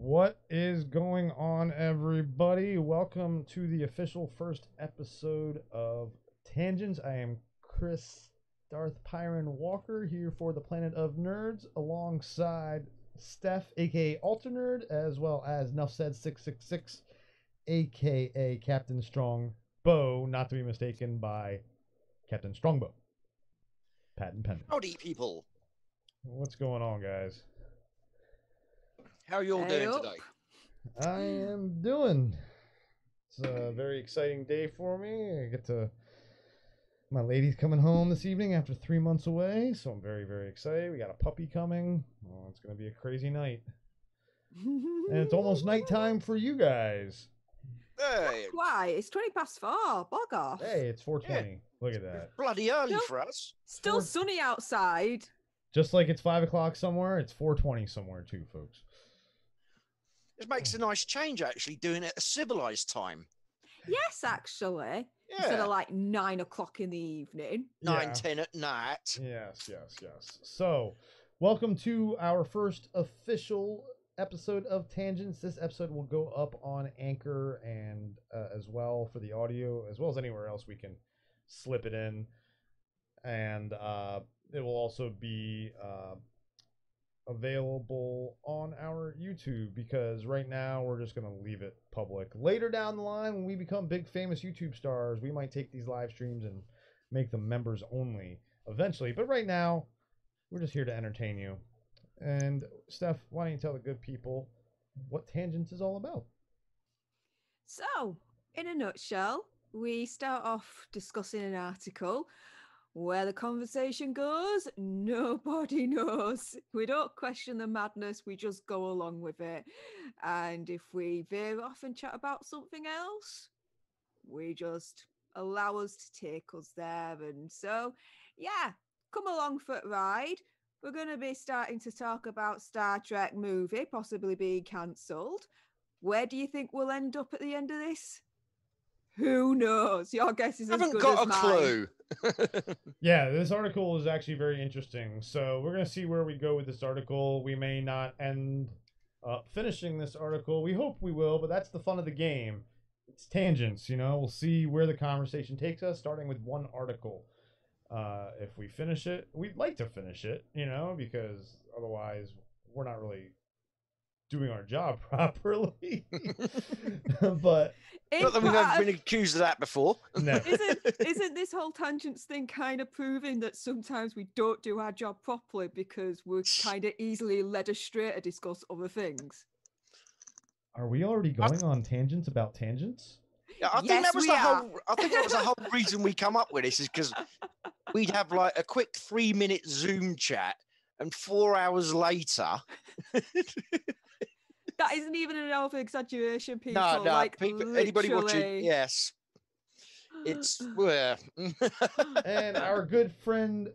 What is going on, everybody? Welcome to the official first episode of Tangents. I am Chris Darth Pyrin Walker here for the Planet of Nerds alongside Steph, aka Alternerd, as well as Nuff Said 666, aka Captain Strongbow, not to be mistaken by Captain Strongbow. Patent pending. Howdy, people. What's going on, guys? How are you all doing today? I am doing. It's a very exciting day for me. I get to. My lady's coming home this evening after 3 months away, so I'm very, very excited. We got a puppy coming. Oh, it's going to be a crazy night. And it's almost nighttime for you guys. Hey, Why? It's 20 past 4. Bog off. Hey, it's 4:20. Look at that. bloody early No. for us. Still sunny outside. Just like it's 5 o'clock somewhere, it's 4:20 somewhere too, folks. It makes a nice change, actually, doing it at a civilized time. Yes, actually. Instead Yeah, of like 9 o'clock in the evening. 9, Yeah. 10 at night. Yes. So, welcome to our first official episode of Tangents. This episode will go up on Anchor and as well for the audio, as well as anywhere else we can slip it in. And it will also be available on our YouTube, because right now we're just going to leave it public. Later down the line, when we become big famous YouTube stars, we might take these live streams and make them members only eventually. But right now, we're just here to entertain you. And Steph, why don't you tell the good people what Tangents is all about? So, in a nutshell, we start off discussing an article. Where the conversation goes, nobody knows. We don't question the madness, we just go along with it. And if we veer off and chat about something else, we just allow us to take us there. And so, yeah, come along for the ride. We're going to be starting to talk about Star Trek movie possibly being cancelled. Where do you think we'll end up at the end of this? Who knows? Your guess is as Haven't good got as a mine. clue. Yeah, this article is actually very interesting. So we're going to see where we go with this article. We may not end up finishing this article. We hope we will, but that's the fun of the game. It's tangents, you know. We'll see where the conversation takes us, starting with one article. If we finish it, we'd like to finish it, you know, because otherwise we're not really doing our job properly. But Not that we've ever been accused of that before. no. Isn't this whole tangents thing kind of proving that sometimes we don't do our job properly because we're kind of easily led astray to discuss other things? Are we already going on tangents about tangents? Yeah, I think Yes, that was we the are. whole. I think that was the whole reason we come up with this, is because we'd have like a quick 3-minute Zoom chat, and 4 hours later, That isn't even an over exaggeration, people. no, like people, anybody watching, literally. yes, it's. And our good friend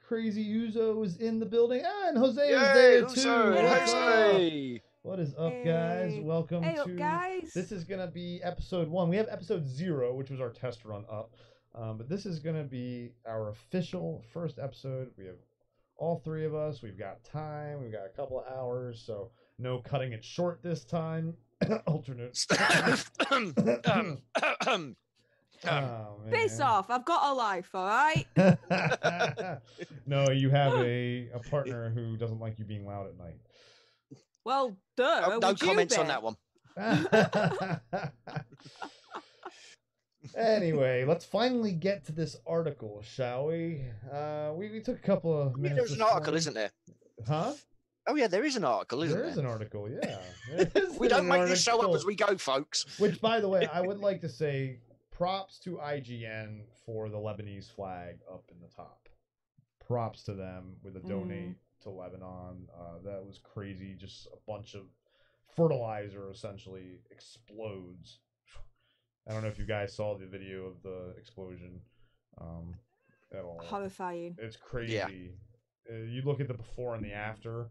Crazy Uzo is in the building. Ah, and Jose is Yay, there too. Uso, What's up? Jose. What is up, guys? Hey. Welcome Hey to up, guys. This is gonna be episode 1. We have episode 0, which was our test run up. But this is gonna be our official first episode. We have all 3 of us. We've got time. We've got a couple of hours, so no cutting it short this time. Alternate. Oh, Piss man. off. I've got a life, all right? No, you have a partner who doesn't like you being loud at night. Well, duh. Oh, no would you comments on be? that one. Anyway, let's finally get to this article, shall we? We took a couple of Yeah, minutes. there's an this article, morning. isn't there? Huh? Oh yeah, there is an article, isn't There there? is an article, yeah. There is We don't an make this show up article. as we go, folks. Which, by the way, I would like to say props to IGN for the Lebanese flag up in the top. Props to them with a donate to Lebanon. That was crazy. Just a bunch of fertilizer essentially explodes. I don't know if you guys saw the video of the explosion at all. Horrifying. It's crazy. Yeah. You look at the before and the after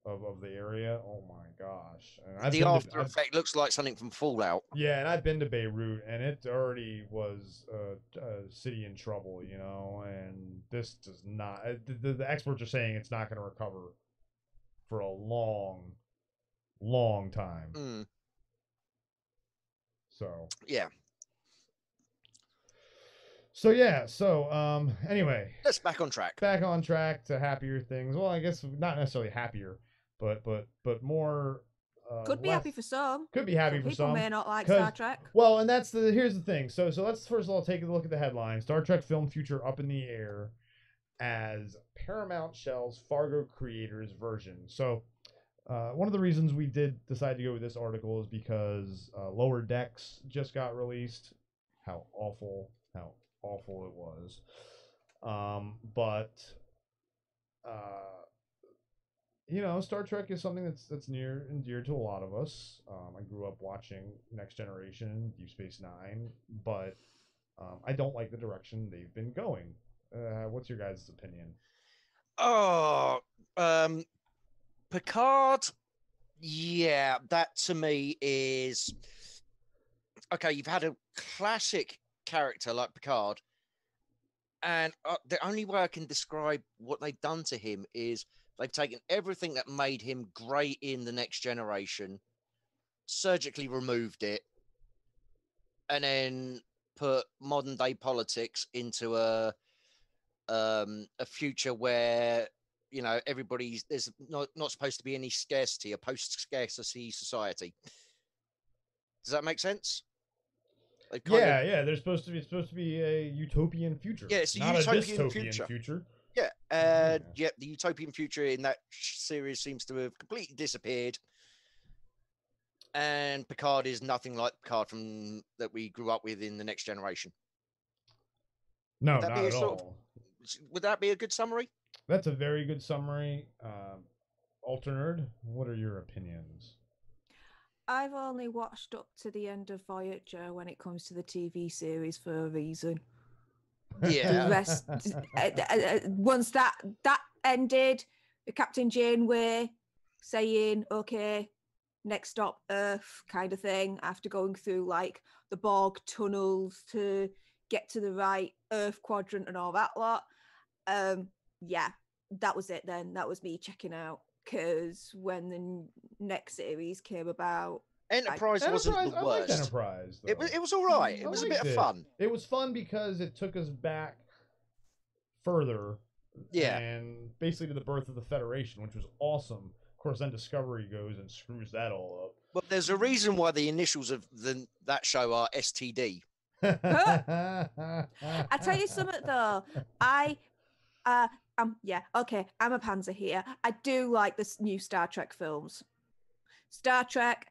of the area. Oh my gosh! And The after effect looks like something from Fallout. yeah, and I've been to Beirut, and it already was a city in trouble, you know. And this does not. The experts are saying it's not going to recover for a long, long time. Mm. So Yeah. Anyway, Let's back on track. back on track to happier things. Well, I guess not necessarily happier, but more. Could be happy for some. Could be happy for People some. may not like Star Trek. Well, and here's the thing. So let's first of all take a look at the headline. Star Trek film future up in the air as Paramount shelves Fargo creators version. So one of the reasons we did decide to go with this article is because Lower Decks just got released. How awful it was. Star Trek is something that's near and dear to a lot of us. I grew up watching Next Generation, Deep Space Nine, but I don't like the direction they've been going. What's your guys' opinion? Picard. Yeah, that to me is okay. You've had a classic character like Picard, and the only way I can describe what they've done to him is they've taken everything that made him great in the Next Generation, surgically removed it, and then put modern day politics into a future where there's not supposed to be any scarcity, a post-scarcity society. Does that make sense? There's supposed to be a utopian future. Yeah, it's not utopian a dystopian future. Yeah, the utopian future in that series seems to have completely disappeared. And Picard is nothing like Picard from that we grew up with in the Next Generation. No, not at all. Would that be a good summary? That's a very good summary. Alternerd, what are your opinions? I've only watched up to the end of Voyager when it comes to the TV series for a reason. Yeah. The rest, once that ended, Captain Janeway saying, "Okay, next stop Earth," kind of thing, after going through like the Borg tunnels to get to the right Earth quadrant and all that lot. Yeah, that was it then. That was me checking out, because when the next series came about, Enterprise wasn't the worst. I liked Enterprise, though. It was all right. It was a bit of fun. It was fun because it took us back further. Yeah. And basically to the birth of the Federation, which was awesome. Of course, then Discovery goes and screws that all up. But there's a reason why the initials of that show are STD. I tell you something though, I'm a panzer here. I do like this new Star Trek films. Star Trek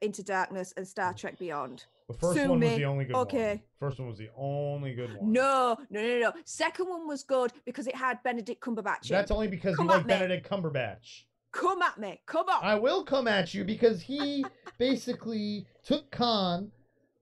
Into Darkness, and Star Trek Beyond. The first one was the only good one. First one was the only good one. No. Second one was good because it had Benedict Cumberbatch. That's only because you like Benedict Cumberbatch. Come at me. Come on. I will come at you because he basically took Khan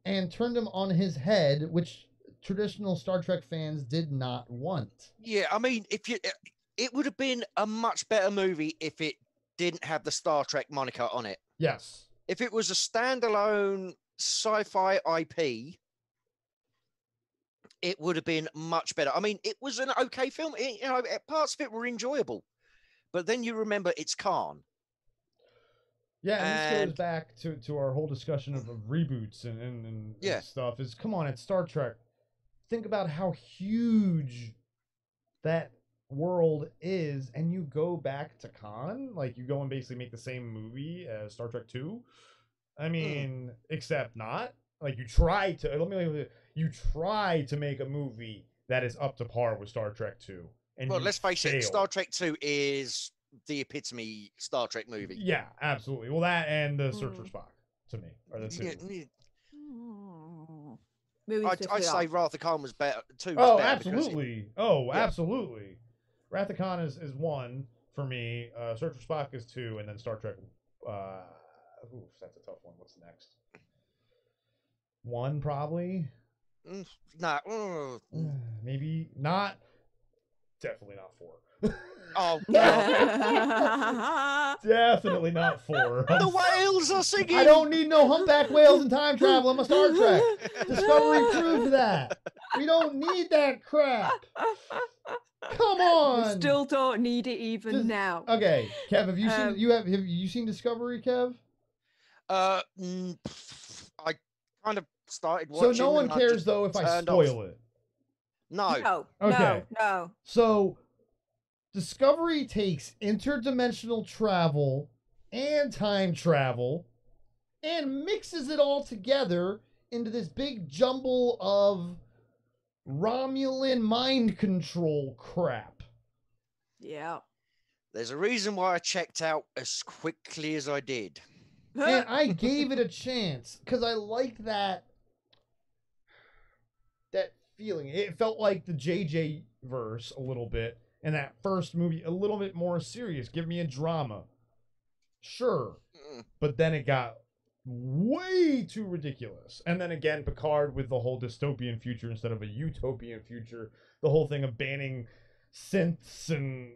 and turned him on his head, which traditional Star Trek fans did not want. Yeah, I mean, it would have been a much better movie if it didn't have the Star Trek moniker on it. Yes. If it was a standalone sci-fi IP, it would have been much better. I mean, it was an okay film. Parts of it were enjoyable, but then you remember it's Khan. Yeah, and this goes back to our whole discussion of reboots and stuff. Is come on, it's Star Trek. Think about how huge that world is, and you go back to Khan, like you go and basically make the same movie as Star Trek 2. I mean, except not. Like you try to make a movie that is up to par with Star Trek 2. And let's face it, Star Trek 2 is the epitome Star Trek movie. Yeah, absolutely. Well, that and the Search for Spock to me are the two. I'd say Wrath of Khan was better too. Oh, absolutely. Absolutely. Wrath of Khan is one for me. Search for Spock is 2, and then Star Trek. That's a tough one. What's next? 1 probably. Maybe not. Definitely not 4. Oh, definitely not 4. The whales are singing. I don't need no humpback whales and time travel. I'm a Star Trek. Discovery proved that. We don't need that crap. Come on. Still don't need it even Just- now. Okay, Kev, have you seen have you seen Discovery, Kev? I kind of started watching. So no one and I cares just though if I turned spoil off. it. No. Okay. No. So Discovery takes interdimensional travel and time travel and mixes it all together into this big jumble of Romulan mind control crap. Yeah. There's a reason why I checked out as quickly as I did. And I gave it a chance because I liked that feeling. It felt like the JJ verse a little bit, and that first movie a little bit more serious. Give me a drama. Sure. But then it got way too ridiculous. And then again, Picard with the whole dystopian future instead of a utopian future. The whole thing of banning synths and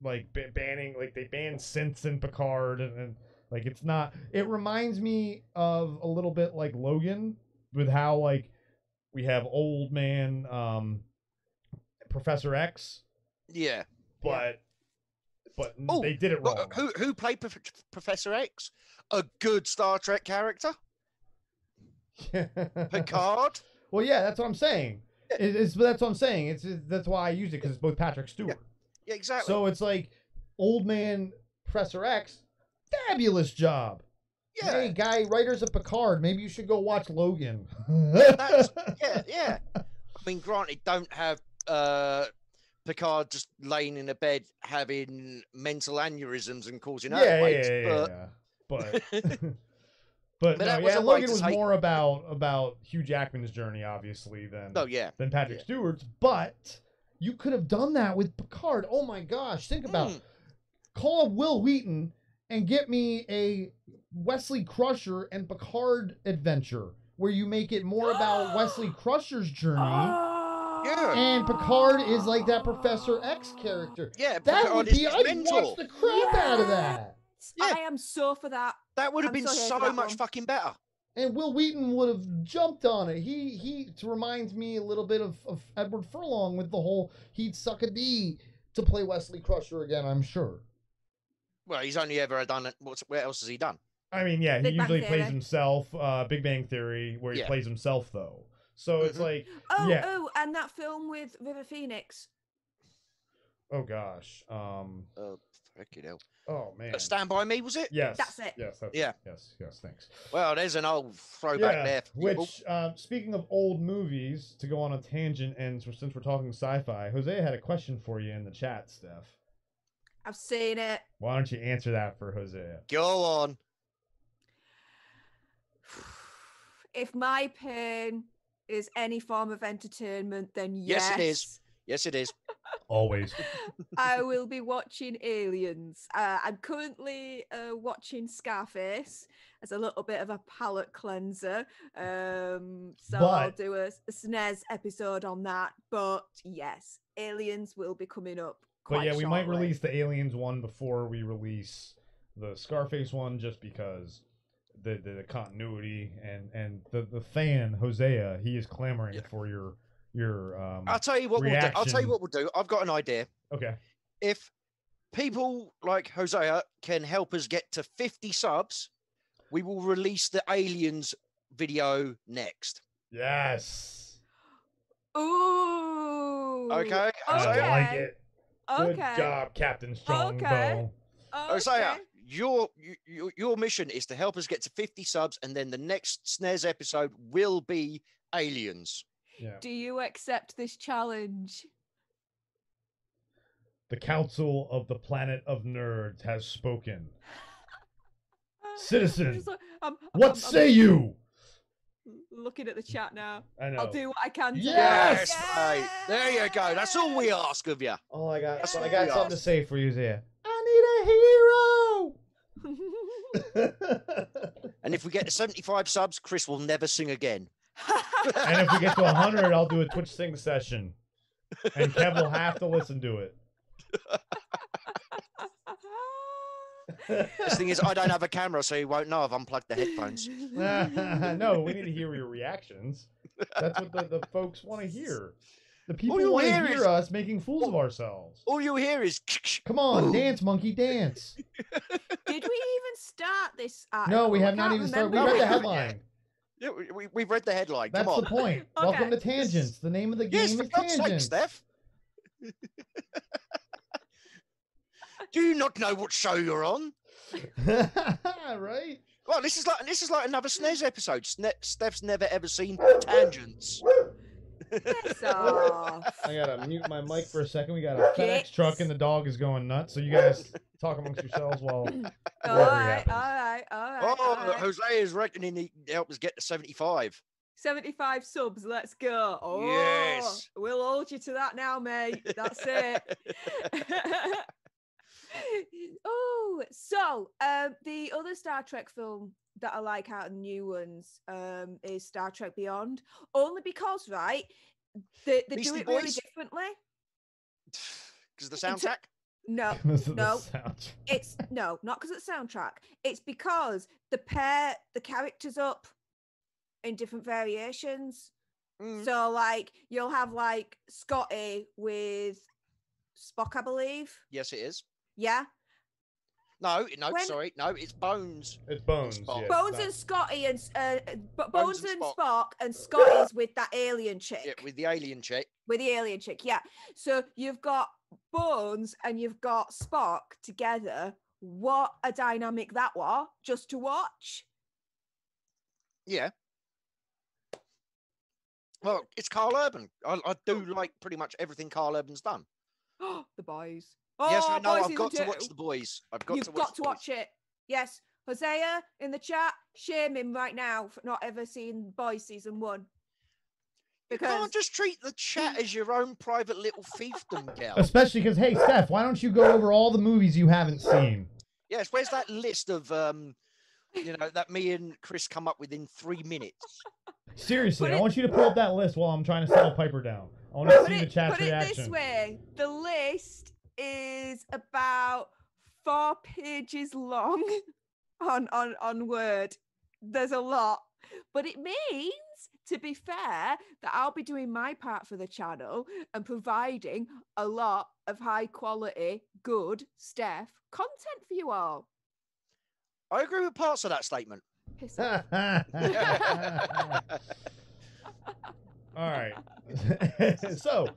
like banning, like they banned synths in Picard and like it's not. It reminds me of a little bit like Logan with how like we have old man Professor X. Yeah. But they did it wrong. Who played Professor X? A good Star Trek character? Picard? Well, yeah, that's what I'm saying. That's what I'm saying. That's why I used it because it's both Patrick Stewart. Yeah, exactly. So it's like old man Professor X, fabulous job. Yeah. Hey, guy, writers of Picard, maybe you should go watch Logan. Yeah. I mean, granted, don't have Picard just laying in a bed having mental aneurysms and causing earthquakes. But but no, that was a way Logan to was take- more about Hugh Jackman's journey, obviously, than Patrick Stewart's. But you could have done that with Picard. Oh my gosh, think about it. Call up Will Wheaton and get me a Wesley Crusher and Picard adventure where you make it more about Wesley Crusher's journey. Yeah. And Picard is like that Professor X character. Yeah, that Picard would is be. his I'd mentor. watch the crap out of that. Yeah. I am so for that. That would have I'm been so here for so that much one. fucking better. And Will Wheaton would have jumped on it. He reminds me a little bit of Edward Furlong with the whole he'd suck a D to play Wesley Crusher again, I'm sure. Well, he's only ever done it. What else has he done? I mean, yeah, he Big Bang usually plays Theory. himself. Big Bang Theory, where he Yeah. plays himself though. So it's like, yeah. Oh, and that film with River Phoenix. Oh gosh. Fucking hell. Oh man. Stand By Me, was it? Yes. That's it. Yes. That's Yeah. it. Yes. Thanks. Well, there's an old throwback there. For people. Which, speaking of old movies, to go on a tangent, and since we're talking sci-fi, Jose had a question for you in the chat, Steph. I've seen it. Why don't you answer that for Jose? Go on. If my pain is any form of entertainment, then yes, Yes, it is. Yes, it is. Always. I will be watching Aliens. I'm currently watching Scarface as a little bit of a palate cleanser. So I'll do a SNES episode on that. But yes, Aliens will be coming up. But yeah, we might shortly. release the Aliens one before we release the Scarface one, just because the continuity and the fan Hosea, he is clamoring for your I'll tell you what reaction. we'll do. I'll tell you what we'll do. I've got an idea. Okay. If people like Hosea can help us get to 50 subs, we will release the Aliens video next. Yes. Ooh. Okay. I Hosea? like it. Good Okay. job, Captain Strongbow. Okay. Hosea, your mission is to help us get to 50 subs, and then the next SNES episode will be Aliens. Yeah. Do you accept this challenge? The Council of the Planet of Nerds has spoken. Citizen, what say you? Looking at the chat now. I know. I'll do what I can. Yes! Mate. There you go. That's all we ask of you. Oh, I got That's I what got we something to ask. say for you, Zia. I need a hero. And if we get to 75 subs, Chris will never sing again. And if we get to 100, I'll do a Twitch sing session. And Kev will have to listen to it. The thing is, I don't have a camera, so you won't know I've unplugged the headphones. No, we need to hear your reactions. That's what the folks want to hear. The people you want to hear hear is- us making fools of ourselves. All you hear is. Come on, dance, monkey, dance. Did we even start this article? No, we I have not can't even started. We remember read the now. headline. Yeah, we've read the headline. That's Come the on. point. Okay. Welcome to Tangents. The name of the Yes, game for is God's sake, Tangents. Steph. Do you not know what show you're on? Right? Well, this is like another SNES episode. Steph's never ever seen Tangents. Piss off. I gotta mute my mic for a second. We got a FedEx Kicks. truck and the dog is going nuts. So you guys talk amongst yourselves while All recovery right, all happens. right, all right. Oh, all right. Jose is reckoning he helped us get to 75. 75 subs, let's go. Oh, Yes. we'll hold you to that now, mate. That's it. Oh, so the other Star Trek film that I like out of the new ones is Star Trek Beyond. Only because, right, they do Beastie it really Boys? differently. Because the soundtrack? No, Because of the no. sound. it's no, not because of the soundtrack. It's because they pair the characters up in different variations. Mm. So like you'll have like Scotty with Spock, I believe. Yes, it is. Yeah. No, When- sorry. No, it's Bones. It's Bones. Spock. Yeah, Bones it's and Scotty and Bones Bones and and Spock and Scotty's with that alien chick. Yeah, with the alien chick. With the alien chick, yeah. So you've got Bones and you've got Spock together. What a dynamic that was, just to watch. Yeah. Well, it's Carl Urban. I do like pretty much everything Carl Urban's done. The Boys. Oh, Yes, I know. Boys I've got season to watch 2. The Boys. I've got You've to watch got The to Boys. watch it. Yes. Hosea in the chat, shame him right now for not ever seeing Boys season 1. You Because can't just treat the chat as your own private little fiefdom, gal. Especially because, hey, Steph, why don't you go over all the movies you haven't seen? Yes, where's that list of that me and Chris come up with in 3 minutes? Seriously, Put I it- want you to pull up that list while I'm trying to settle Piper down. I want to see the chat's put it reaction. this way: the list is about 4 pages long on Word. There's a lot, but it means, to be fair, that I'll be doing my part for the channel and providing a lot of high quality, good Steph content for you all. I agree with parts of that statement. Piss off. All right. So,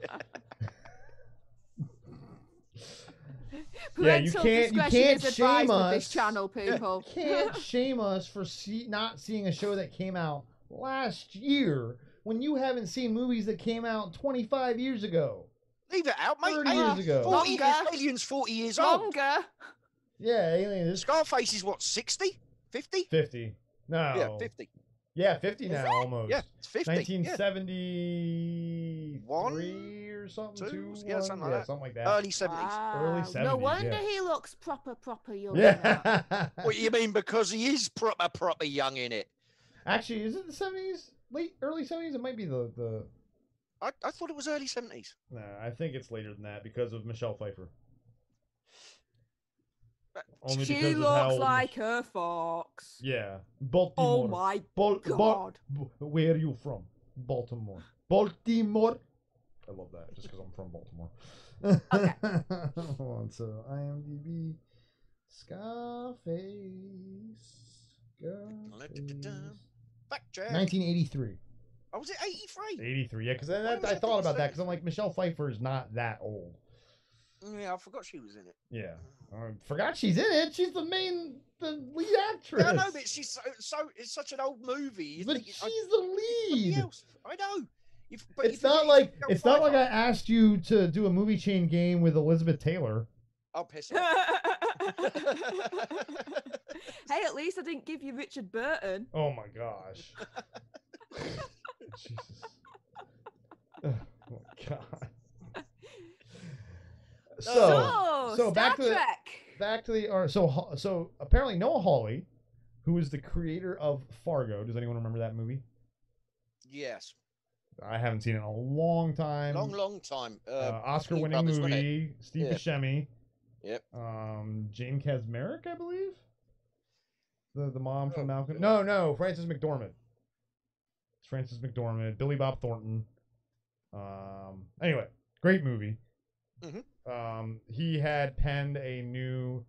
yeah, you Parental can't discretion is shame advised with this us. channel, people. You can't shame us for not seeing a show that came out last year when you haven't seen movies that came out 25 years ago. Leave it out, mate. 30 years ago. 40 years, Longer. Alien's 40 years old. Longer. Yeah, Alien is Scarface is what, 60? 50? 50. No. Yeah, 50. Yeah, 50 Is now it? almost. Yeah, it's 50. Yeah. 1973 One, or something. two, 2, yeah, 1, something like yeah, that. something like that. Early 70s. Wow. 70s, No wonder yeah. he looks proper young. now. Yeah. What you mean? Because he is proper young in it. Actually, is it the 70s? Early 70s? It might be the. I thought it was early 70s. No, I think it's later than that because of Michelle Pfeiffer. Only She because of how looks old like her fox. Yeah, Oh Baltimore. my God. God. Where are you from? Baltimore. Baltimore. I love that just because I'm from Baltimore. Okay. Hold on, so IMDb. Scarface. Fact check. 1983. Oh, was it 83? 83, yeah, because Why was I I thought thinking about that because 70s? I'm like, Michelle Pfeiffer is not that old. Yeah, I forgot she was in it. Yeah. I forgot she's in it. She's the lead actress. Yeah, I know, but she's so it's such an old movie. You But think she's I- the somebody lead. else. I know. But It's not like I asked you to do a movie chain game with Elizabeth Taylor. I'll piss off. Hey, at least I didn't give you Richard Burton. Oh my gosh. Jesus. Oh my god. So Star back to the so apparently Noah Hawley, who is the creator of Fargo. Does anyone remember that movie? Yes. I haven't seen it in a long time. Long time. Oscar-winning Brothers, wasn't it? movie. Steve Yeah. Buscemi. Yep. Jane Kasmerick, I believe. The mom from Oh, Malcolm. God. No, Frances McDormand. It's Frances McDormand. Billy Bob Thornton. Anyway, great movie. Mhm. He had penned a new.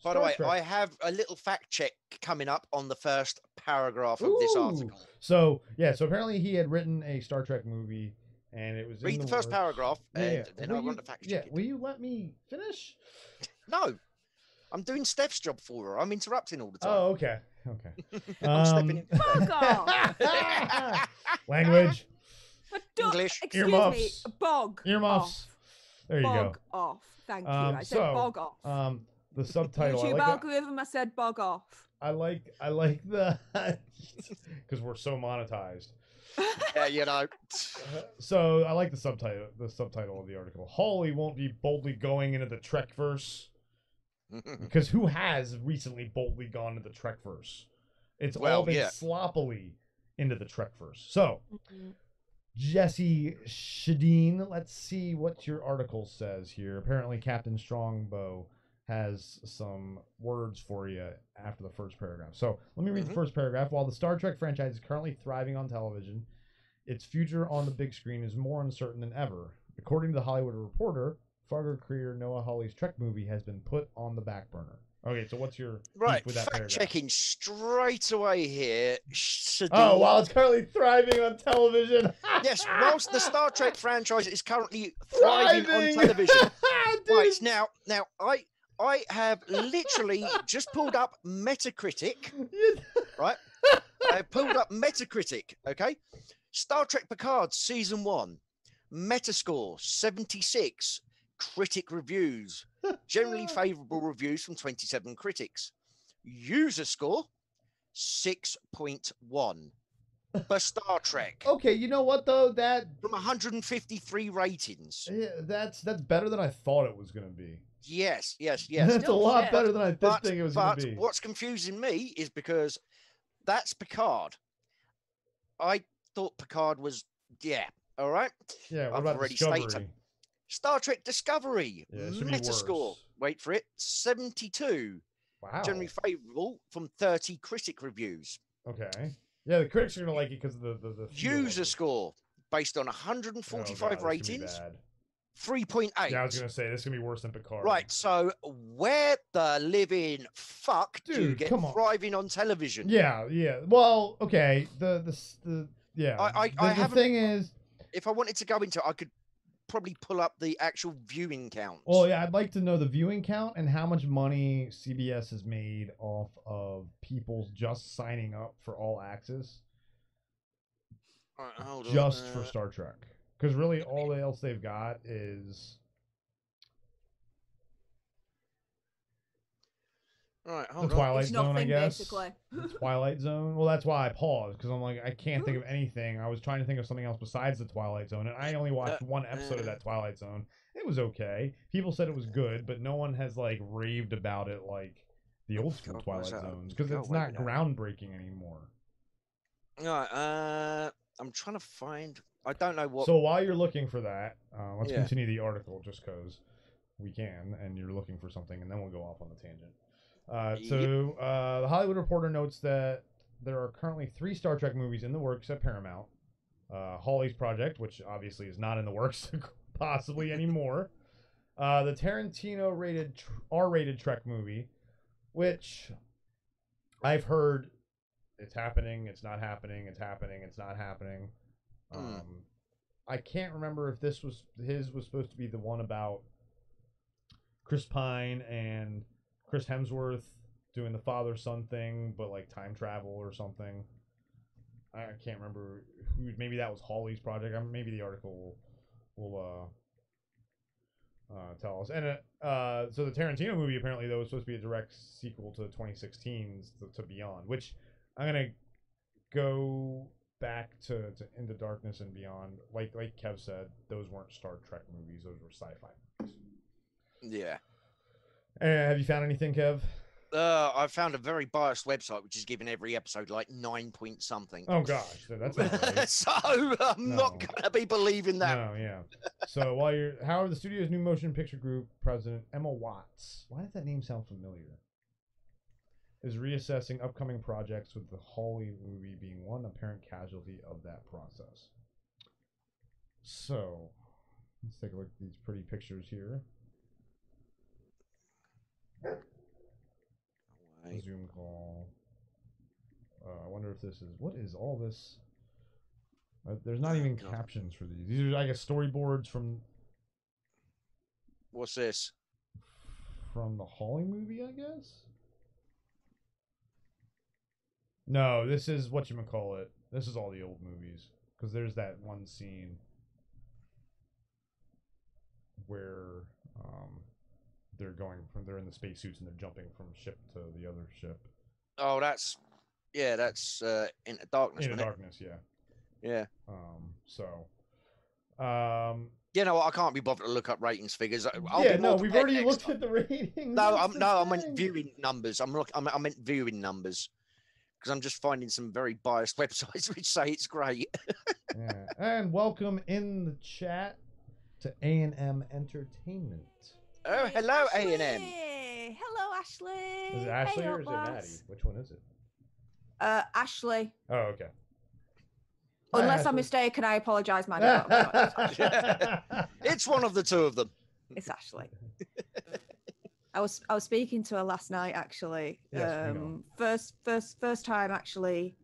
By the Star way, Trek. I have a little fact check coming up on the first paragraph of this Ooh. article. So yeah, so apparently he had written a Star Trek movie, and it was in Read the the first works. paragraph, Yeah, and yeah. then Will I you- want to fact Yeah, check it. will you let me finish? No, I'm doing Steph's job for her. I'm interrupting all the time. Oh, okay, okay. I'm stepping in. Fuck off. Language, But don't- English. Excuse Earmuffs. me. Bog. earmuffs. Off. There you Bog off. Thank you. I said so, bog off. The subtitle. YouTube algorithm, I said bog off. I like the because we're so monetized. Yeah, you know. So I like the subtitle. The subtitle of the article: Hawley won't be boldly going into the Trekverse, because who has recently boldly gone into the Trekverse? It's all been sloppily into the Trekverse. So, Jesse Shadeen, let's see what your article says here. Apparently, Captain Strongbow has some words for you after the first paragraph. So let me read the first paragraph. While the Star Trek franchise is currently thriving on television, its future on the big screen is more uncertain than ever. According to the Hollywood Reporter, Fargo creator Noah Hawley's Trek movie has been put on the back burner. Okay, so what's your Right, with that fact paragraph? checking straight away here. Oh, while it's currently thriving on television. Yes, whilst the Star Trek franchise is currently thriving on television. Right, now I have literally just pulled up Metacritic. Right? I pulled up Metacritic, okay? Star Trek Picard Season 1. Metascore 76. Critic reviews. Generally favourable reviews from 27 critics. User score 6.1 for Star Trek. Okay, you know what though? That From 153 ratings. yeah, that's better than I thought it was gonna be. Yes. That's a lot better than I did think it was gonna But be. what's confusing me is because that's Picard. I thought Picard was all right. Yeah, what I've about already Discovery? stated Star Trek Discovery. Yeah, it should be Metascore. worse. Wait for it. 72. Wow. Generally favourable from 30 critic reviews. Okay. Yeah, the critics are gonna like it because of the feel of User it. score based on Oh, 145 God, this is gonna be ratings. bad. 3.8. Yeah, I was gonna say this is gonna be worse than Picard. Right, so where the living fuck do you Dude, get come on. thriving on television? Yeah. Well, okay. The yeah. I the haven't- thing is, If I wanted to go into it, I could probably pull up the actual viewing counts. well, yeah, I'd like to know the viewing count and how much money CBS has made off of people just signing up for All Access Right, hold on, just for Star Trek. Because really, all else they've got is Right, the hold on. Twilight It's Zone, I nothing, guess. basically. The Twilight Zone. Well, that's why I paused because I'm like, I can't think of anything. I was trying to think of something else besides the Twilight Zone, and I only watched one episode of that Twilight Zone. It was okay. People said it was good, but no one has like raved about it like the old school God, Twilight what's that? Zones because God, it's wait a not minute. groundbreaking anymore. Right, I'm trying to find. I don't know what. So while you're looking for that, let's Yeah. continue the article just because we can, and you're looking for something, and then we'll go off on the tangent. The Hollywood Reporter notes that there are currently 3 Star Trek movies in the works at Paramount. Hawley's project, which obviously is not in the works possibly anymore. The Tarantino R-rated Trek movie, which I've heard it's happening, it's not happening, it's happening, it's not happening. I can't remember if his was supposed to be the one about Chris Pine and Chris Hemsworth doing the father-son thing, but like time travel or something. I can't remember who. Maybe that was Hawley's project. Maybe the article will tell us. And so the Tarantino movie apparently though was supposed to be a direct sequel to 2016's to Beyond, which I'm gonna go back to Into Darkness and Beyond. Like Kev said, those weren't Star Trek movies; those were sci-fi movies. Yeah. Have you found anything, Kev? I found a very biased website which is giving every episode like 9 point something. Oh gosh, that's not right. So I'm not gonna be believing that. No, yeah. So however, the studio's new motion picture group president Emma Watts, why does that name sound familiar? Is reassessing upcoming projects with the Hawley movie being one apparent casualty of that process. So, let's take a look at these pretty pictures here. Right. Zoom call. I wonder if this is... What is all this? There's not even God. captions for these. These are, I guess, storyboards from What's this? the Hawley movie, I guess? No, this is whatchamacallit. This is all the old movies. Because there's that one scene where they're in the spacesuits and they're jumping from ship to the other ship. Oh, that's Into Darkness. Into wasn't it? Darkness, yeah. Yeah. You know what? I can't be bothered to look up ratings figures. we've already looked at the ratings. I meant viewing numbers. I meant viewing numbers because I'm just finding some very biased websites which say it's great. Yeah. And welcome in the chat to A&M Entertainment. Oh, hello, A&M. Hello, Ashley. Is it Ashley Hey or is it up, Maddie? lads. Which one is it? Ashley. Oh, okay. Unless Ashley. I'm mistaken, I apologise, Maddie. but I'm not. It's one of the two of them. It's Ashley. I was speaking to her last night, actually. Yes, we know. First time actually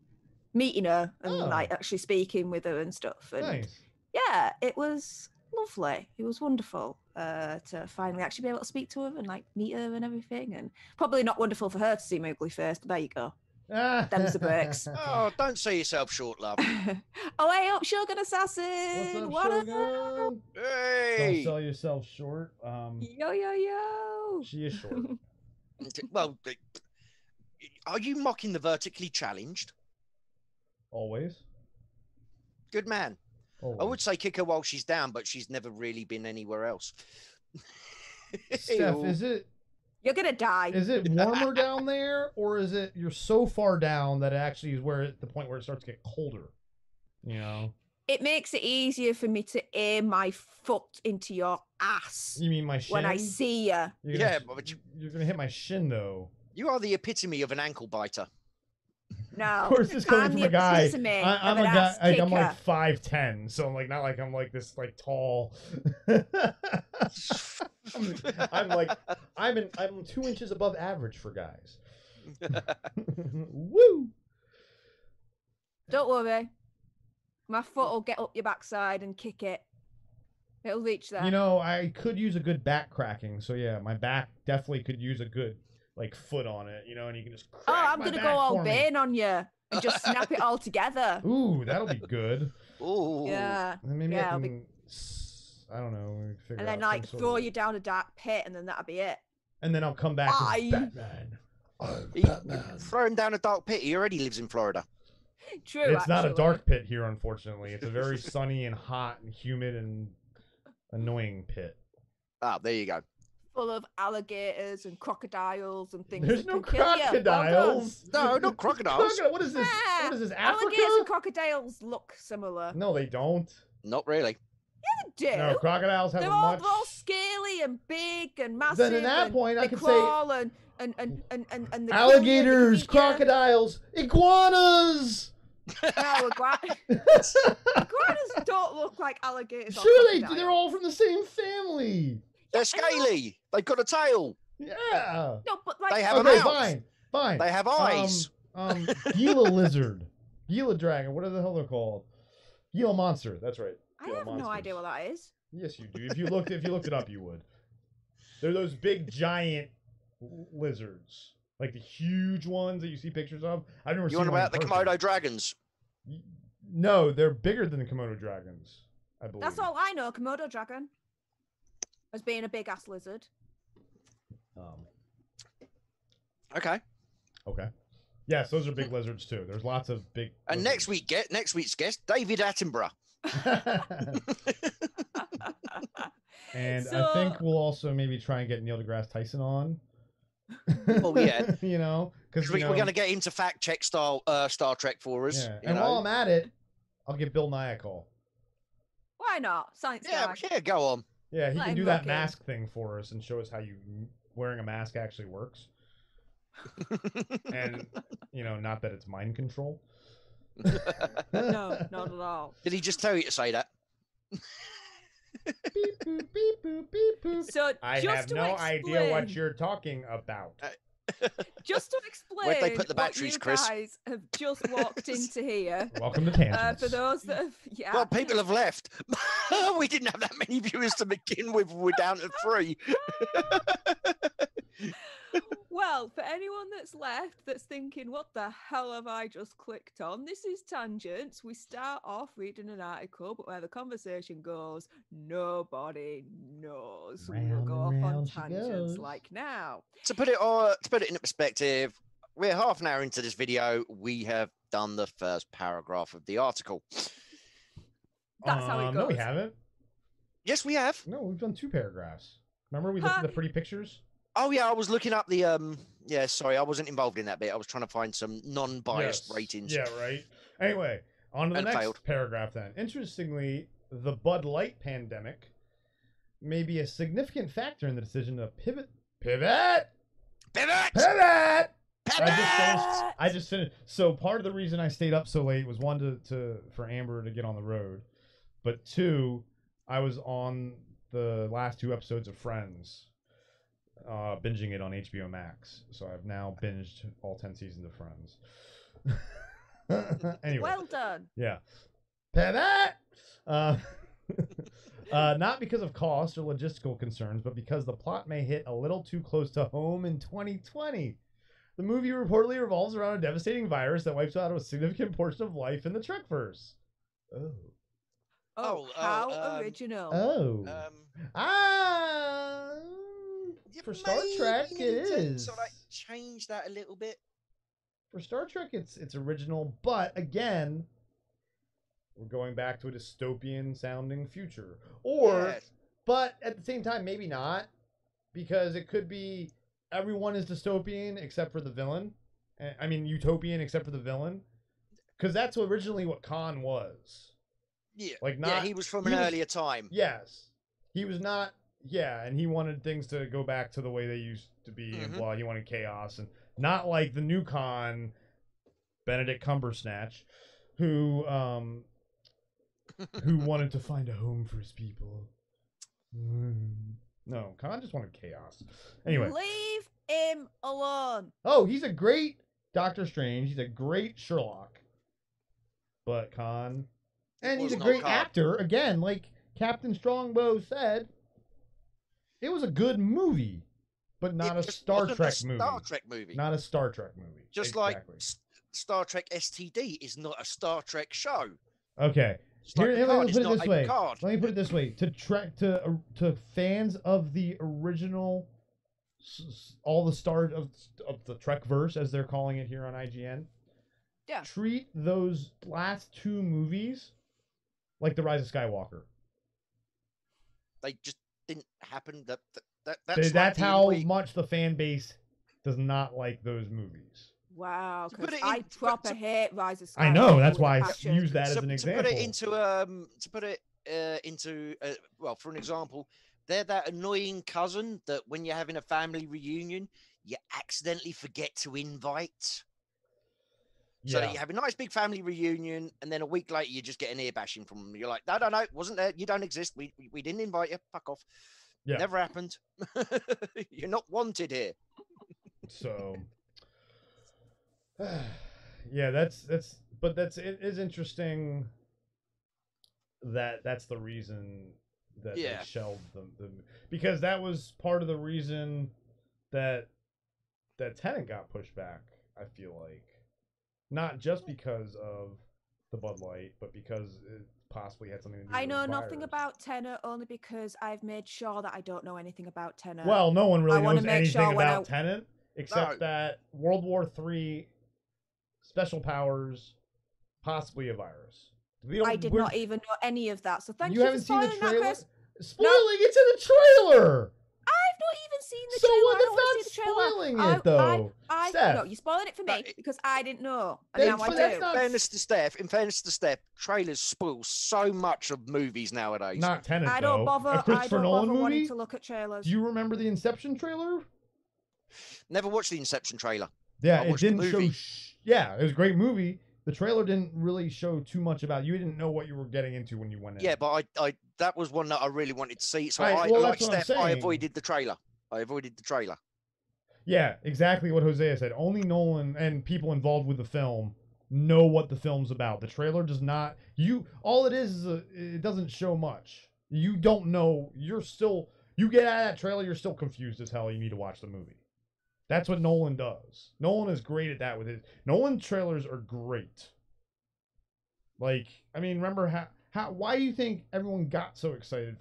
meeting her and like actually speaking with her and stuff. And Nice. yeah, it was lovely. It was wonderful to finally actually be able to speak to her and like meet her and everything. And probably not wonderful for her to see me ugly first, but there you go. Them's the breaks. Oh, don't sell yourself short, love. Oh, hey up, Shogun Assassin. What's up, What Shogun? Hey. Don't sell yourself short. Yo, yo, yo. She is short. Well, are you mocking the vertically challenged? Always. Good man. Always. I would say kick her while she's down, but she's never really been anywhere else. Steph, is it You're gonna die. Is it warmer down there, or is it you're so far down that it actually is the point where it starts to get colder? You know. It makes it easier for me to aim my foot into your ass. You mean my shin? When I see you. Yeah, but you're gonna hit my shin though. You are the epitome of an ankle biter. No, of course, this coming from a guy. I'm a guy. Like, I'm like 5'10", so I'm like not like I'm like this like tall. I'm 2 inches above average for guys. Woo! Don't worry, my foot will get up your backside and kick it. It'll reach there. You know, I could use a good back cracking. So yeah, my back definitely could use a good like foot on it. You know, and you can just. Crack I'm my gonna back go all for me. Bane on you and just snap it all together. Ooh, that'll be good. Ooh. Yeah. And maybe Yeah, I can. I don't know. Figure and then out like some throw sort of... you down a dark pit, and then that'll be it. And then I'll come back Bye. as Batman. I'm You Batman. throw him down a dark pit. He already lives in Florida. True. It's not a actually. dark pit here, unfortunately. It's a very sunny and hot and humid and annoying pit. Ah, there you go. Full of alligators and crocodiles and things. There's that no can kill you. crocodiles. No, not crocodiles. What is this? Yeah. What is this? Alligators Africa? and crocodiles look similar. No, they don't. Not really. They do. No, crocodiles have they're a all, much. they're all scaly and big and massive. Then at that and point, I they could say crawl and they kill you, alligators, they eat you. crocodiles, iguanas. No, iguanas don't look like alligators. or Sure, they do. crocodiles. They're all from the same family. They're scaly. They've got a tail. Yeah. No, but like They have a Okay, mouth. fine. They have eyes. Gila lizard, Gila dragon. What the hell they're called? Gila monster. That's right. I Gila have no monsters. idea what that is. Yes, you do. If you looked it up, you would. They're those big giant lizards, like the huge ones that you see pictures of. I've never You seen want one about the in person. Komodo dragons? No, they're bigger than the Komodo dragons. I believe. That's all I know. Komodo dragon as being a big ass lizard. Okay. Okay. Yes, those are big lizards too. There's lots of big. And next week's guest, David Attenborough. And So- I think we'll also maybe try and get Neil deGrasse Tyson on. Oh, yeah. You know, because We're going to get him to fact check Star Trek for us. Yeah. you And know? while I'm at it, I'll give Bill Nye a call. Why not? Science yeah, guy. yeah, go on. Yeah, he Let can him do rock that in. mask thing for us and show us how wearing a mask actually works. And not that it's mind control. No, not at all. Did he just tell you to say that? Beep boop beep boop beep boop. So I just have to no idea what explain- you're talking about. Just to explain Where'd they put the what batteries, you Chris? guys have just walked into here. Welcome to Tangents. For those that have, yeah. Well, people have left. We didn't have that many viewers to begin with. We're down to 3. Well, for anyone that's left that's thinking, what the hell have I just clicked on? This is Tangents. We start off reading an article, but where the conversation goes, nobody knows. We will Round go and off on round she tangents goes. like now. To put it into perspective, we're half an hour into this video. We have done the first paragraph of the article. That's how it goes. No, we haven't. Yes, we have. No, we've done 2 paragraphs. Remember we looked at the pretty pictures? Oh yeah, I was looking up the yeah, sorry, I wasn't involved in that bit. I was trying to find some non-biased Yes. ratings. Yeah, right. Anyway, on to the And next failed. paragraph then. Interestingly, the Bud Light pandemic may be a significant factor in the decision to pivot. Pivot! I Pivot! just finished. So part of the reason I stayed up so late was one for Amber to get on the road, but 2, I was on the last 2 episodes of Friends, binging it on HBO Max. So I've now binged all 10 seasons of Friends. Anyway, Well done. yeah, pivot. Not because of cost or logistical concerns, but because the plot may hit a little too close to home in 2020. The movie reportedly revolves around a devastating virus that wipes out a significant portion of life in the Trekverse. Oh. Oh, how original. Oh. Yeah, For Star maybe Trek, you it need to is. sort of like change that a little bit. For Star Trek, it's original, but again, we're going back to a dystopian sounding future. Or, Yes. but at the same time, maybe not, because it could be everyone is dystopian except for the villain. I mean, utopian except for the villain, because that's originally what Khan was. Yeah, Like not. yeah, he was from an earlier time. Yes, he was not. Yeah, and he wanted things to go back to the way they used to be, and blah. He wanted chaos, and not like the new Khan, Benedict Cumbersnatch, who wanted to find a home for his people. No, Khan just wanted chaos. Anyway. Leave him alone. Oh, he's a great Doctor Strange. He's a great Sherlock. But Khan. And he's a great actor. Again, like Captain Strongbow said, it was a good movie, but not a Star Trek movie. Star Trek movie. Not a Star Trek movie. Just like Star Trek STD is not a Star Trek show. Okay. Let me put it this way. Let me put it this way. To fans of the original, all the stars of the Trekverse, as they're calling it here on IGN. Yeah. Treat those last 2 movies like The Rise of Skywalker. They just didn't happen. That's how much the fan base does not like those movies. Wow, To put because it in- I proper hate Rise of Skywalker. I know, that's with why I passion. use that as an example. To put it into well, for an example, they're that annoying cousin that when you're having a family reunion, you accidentally forget to invite. So that you have a nice big family reunion, and then a week later you just get an ear bashing from them. You're like, no, wasn't there. You don't exist. We didn't invite you. Fuck off. Yeah. Never happened. You're not wanted here. So, yeah, it is interesting that that's the reason that they shelved them, because that was part of the reason that Tenet got pushed back. I feel like. Not just because of the Bud Light, but because it possibly had something to do with I know the nothing virus. about Tenet only because I've made sure that I don't know anything about Tenet. Well, no one really wanna knows make anything sure when about Tenet except that World War III, special powers, possibly a virus. I did not even know any of that. So thank you You for haven't seen the spoiling that, trailer? Chris. Spoiling! It's in the trailer! I've not even seen the So trailer. what? I don't That's wanna not see the trailer. spoiling it, though. No, you're spoiling it for me because I didn't know. And Then- now I but that's do. not- In fairness to Steph, trailers spoil so much of movies nowadays. Not Tenet, I don't though. bother. A Christopher Nolan wanting movie? to look at trailers. Do you remember the Inception trailer? Never watched the Inception trailer. Yeah, I it watched the didn't show. movie. Yeah, it was a great movie. The trailer didn't really show too much about. You didn't know what you were getting into when you went in. Yeah, but I that was one that I really wanted to see. So Well, like that's what I'm Steph, I saying. avoided the trailer. Yeah, exactly what Hosea said. Only Nolan and people involved with the film know what the film's about. The trailer does not. All it is it doesn't show much. You don't know. You get out of that trailer, you're still confused as hell. You need to watch the movie. That's what Nolan does. Nolan is great at that with his. Nolan trailers are great. Like, I mean, remember why do you think everyone got so excited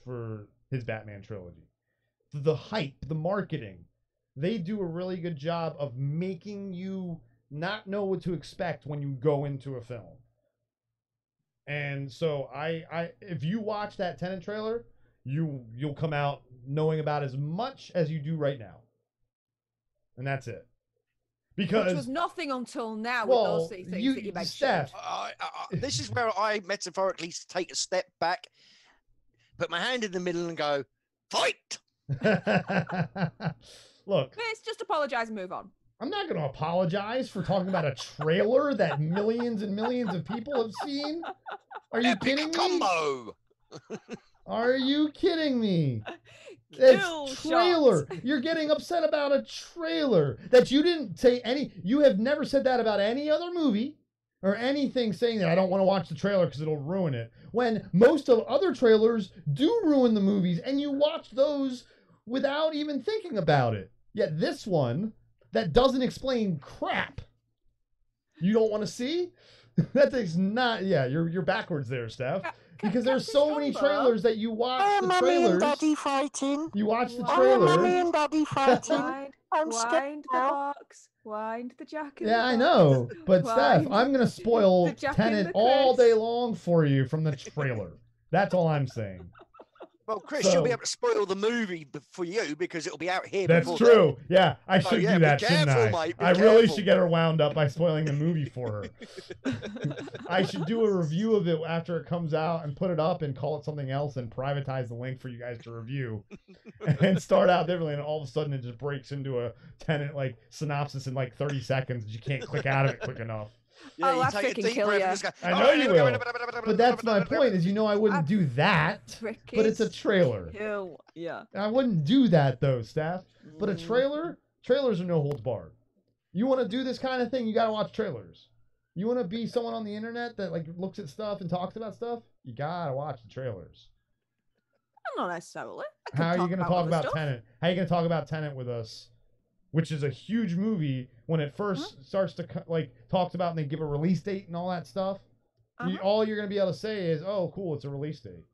for his Batman trilogy? The hype, the marketing. They do a really good job of making you not know what to expect when you go into a film. And so if you watch that Tenet trailer, you'll come out knowing about as much as you do right now. And that's it. Because which was nothing until now with those three things that you mentioned. Steph, this is where I metaphorically take a step back, put my hand in the middle and go, fight! Look. Let's just apologize and move on. I'm not going to apologize for talking about a trailer that millions and millions of people have seen. Are you kidding me? Combo! Are you kidding me? Kill It's trailer. shots. You're getting upset about a trailer that you didn't say any. You have never said that about any other movie or anything, saying that I don't want to watch the trailer because it'll ruin it. When most of other trailers do ruin the movies, and you watch those without even thinking about it. Yet this one that doesn't explain crap, you don't want to see. That is not. Yeah, you're backwards there, Steph. Because there's so many trailers that you watch the trailers. Mommy and Daddy fighting. You watch the Mommy trailers. and Daddy fighting. Wind the box. Wind the jacket. Yeah, I know. But Steph, I'm going to spoil the Jack in Tenet the all Chris. day long for you from the trailer. That's all I'm saying. Well, Chris, you'll be able to spoil the movie for you because it'll be out here. That's before true. Yeah, I should yeah, do that, be careful, shouldn't I? mate, be I really careful. should get her wound up by spoiling the movie for her. I should do a review of it after it comes out and put it up and call it something else and privatize the link for you guys to review and start out differently, and all of a sudden it just breaks into a Tenet like synopsis in like 30 seconds. You can't click out of it quick enough. Yeah, Oh, you I'd take a freaking deep kill breath ya. and just go, I know you will. But that's my point, is I wouldn't I'd do that, but it's a trailer. Kill. Yeah. I wouldn't do that though, Steph. But a trailers are no holds barred. You want to do this kind of thing, you gotta watch trailers. You want to be someone on the internet that like looks at stuff and talks about stuff, you gotta watch the trailers. Not necessarily. How are you gonna talk other about stuff. Tenet? How are you gonna talk about Tenet with us? Which is a huge movie when it first starts to like talks about and they give a release date and all that stuff. All you're gonna be able to say is, "Oh, cool, it's a release date."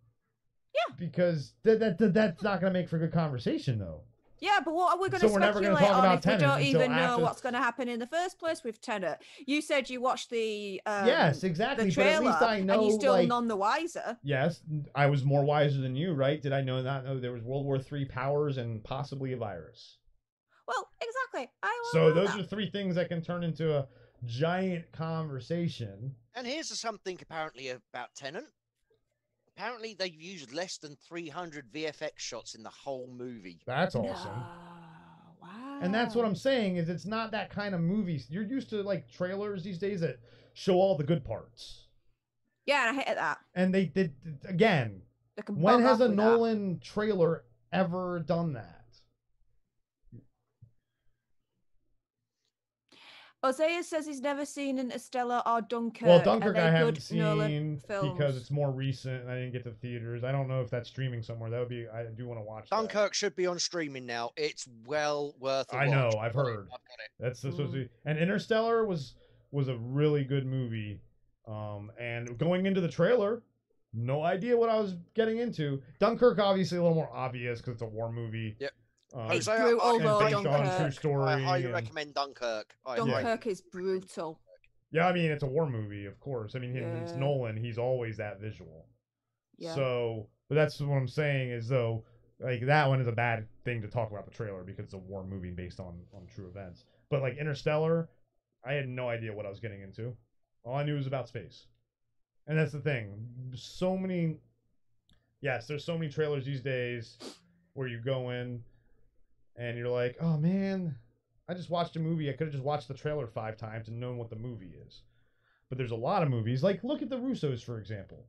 Yeah. Because that's not gonna make for good conversation though. Yeah, but what are we going So to we're never gonna speculate talk on about if we Tenet don't until even know after- what's going to happen in the first place with Tenet? You said you watched the Yes, exactly. the trailer, but at least I know, and you're still like, none the wiser. yes, I was more wiser than you, right? Did I not know there was World War III powers and possibly a virus? Well, exactly. So those are three things that can turn into a giant conversation. And here's something apparently about Tenet. Apparently, they've used less than 300 VFX shots in the whole movie. That's awesome. Wow. And that's what I'm saying, is it's not that kind of movie. You're used to like trailers these days that show all the good parts. Yeah, and I hated that. And they did again. They can When bog has off a with that. Nolan trailer ever done that? Hosea says he's never seen Interstellar or Dunkirk. Well, Dunkirk Are they I haven't good Nolan seen films? because it's more recent and I didn't get to theaters. I don't know if that's streaming somewhere. That would be. I do want to watch that. Dunkirk should be on streaming now. It's well worth a I watch. know. I've got it, heard. I've got it. That's supposed to be. And Interstellar was a really good movie. And going into the trailer, no idea what I was getting into. Dunkirk obviously a little more obvious because it's a war movie. Yep. It's Jose, brutal, and though, based on true Dunkirk. story. I highly and- recommend Dunkirk. Dunkirk is brutal. Yeah, I mean it's a war movie, of course. I mean it's Yeah. Nolan. He's always that visual. Yeah. So, but that's what I'm saying is though, like that one is a bad thing to talk about the trailer because it's a war movie based on true events. But like Interstellar, I had no idea what I was getting into. All I knew was about space, and that's the thing. So many, yes, there's so many trailers these days where you go in and you're like, oh man, I just watched a movie. I could have just watched the trailer 5 times and known what the movie is. But there's a lot of movies. Like, look at the Russos, for example.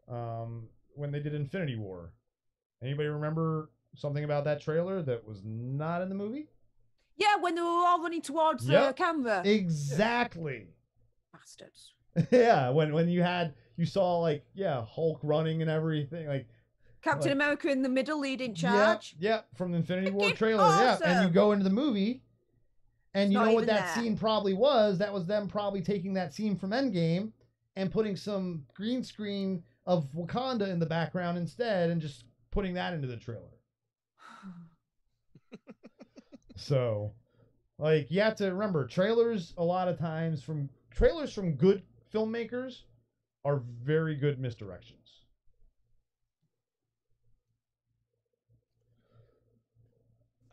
When they did Infinity War. Anybody remember something about that trailer that was not in the movie? Yeah, when they were all running towards the Yep. camera. Exactly. Bastards. Yeah, when you saw like Hulk running and everything, like Captain America in the middle leading charge. Yep, from the Infinity War Freaking trailer. awesome. Yeah, and you go into the movie, and It's you not know what even that there. scene probably was? That was them probably taking that scene from Endgame and putting some green screen of Wakanda in the background instead, and just putting that into the trailer. So, like, you have to remember, trailers a lot of times from good filmmakers are very good misdirections.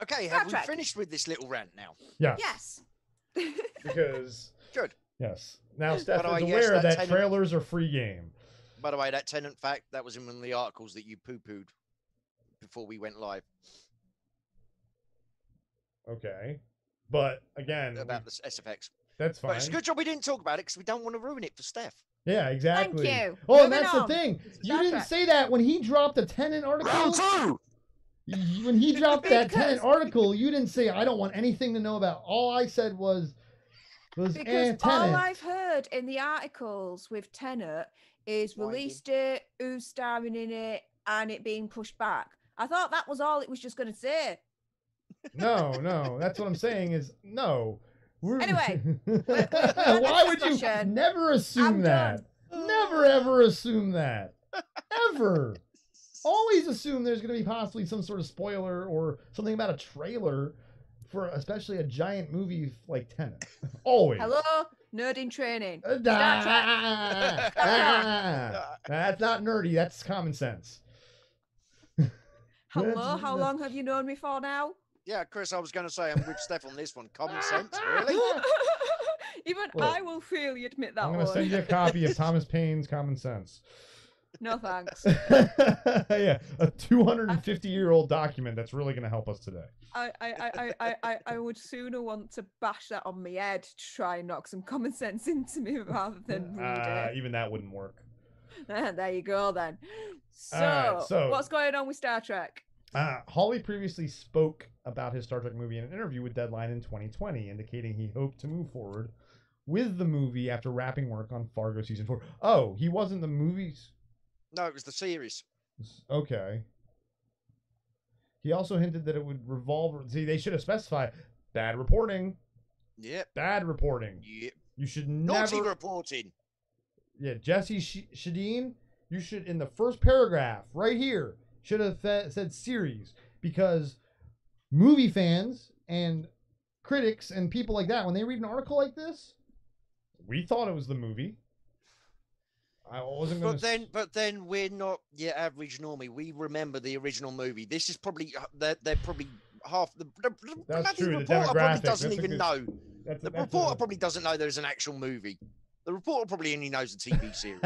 Okay, Star have we Trek. finished with this little rant now? Yes. Yes. Because Good. yes. Now Steph By is the way, yes, aware that that trailers are free game. By the way, that Tenant fact, that was in one of the articles that you poo-pooed before we went live Okay. But again, about the SFX. that's But fine. it's a good job we didn't talk about it because we don't want to ruin it for Steph. Yeah, exactly. Thank you. Oh, and Moving that's on. the thing. You Star didn't Trek. say that when he dropped the Tenant Round article. 2. When he dropped that Because- Tenant article, you didn't say I don't want anything to know about. All I said was Because Tenant. all I've heard in the articles with Tenet is Winding. release date, who's starring in it, and it being pushed back. I thought that was all it was just going to say. No. That's what I'm saying is no. Anyway, we're Why would you discussion. never assume I'm that? done. Never ever assume that. Ever. Always assume there's going to be possibly some sort of spoiler or something about a trailer for especially a giant movie like Tenet. Always. Hello, Nerding Training. That's not nerdy. That's common sense. Hello, That's- how long have you known me for now? Yeah, Chris, I was going to say I'm with Steph on this one. Common sense, really? Even Look, I will freely admit that I'm going to one. send you a copy of Thomas Paine's Common Sense. No thanks. Yeah, a 250-year-old document that's really going to help us today. I would sooner want to bash that on my head to try and knock some common sense into me rather than read it. Even that wouldn't work. There you go then. Alright, so- What's going on with Star Trek? Hawley previously spoke about his Star Trek movie in an interview with Deadline in 2020, indicating he hoped to move forward with the movie after wrapping work on Fargo Season 4. Oh, he wasn't the movies? No, it was the series. Okay. He also hinted that it would revolve... See, they should have specified bad reporting. Yep. Bad reporting. Yep. You should Naughty never... reporting. Yeah, Jesse Shadeen, you should, in the first paragraph, right here, should have said series, because movie fans and critics and people like that, when they read an article like this, we thought it was the movie. I wasn't going to... But then we're not your average normie. We remember the original movie. This is probably they're probably half the That's bloody true, the reporter probably demographic, doesn't that's a even good- know. That's The reporter probably doesn't know there's an actual movie. The reporter probably only knows the TV series.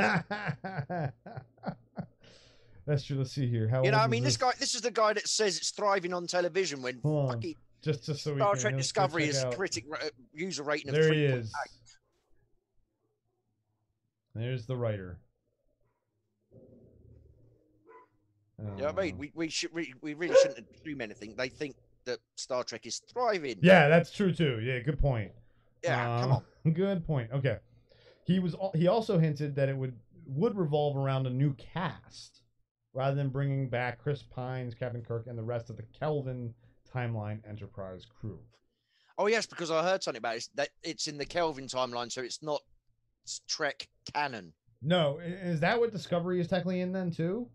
That's true. Let's see here. How You know, old I is mean, this is the guy that says it's thriving on television when Hold on. fucking just so we Star can... Trek let's Discovery check is out- user rating of There he 3.8. is. There's the writer. You know what I mean? We really shouldn't assume anything. They think that Star Trek is thriving. Yeah, that's true too. Yeah, good point. Yeah, come on. Good point. Okay. He also hinted that it would revolve around a new cast rather than bringing back Chris Pines, Captain Kirk, and the rest of the Kelvin timeline Enterprise crew. Oh yes, because I heard something about it. That it's in the Kelvin timeline, so it's not Trek canon. No, is that what Discovery is technically in then too?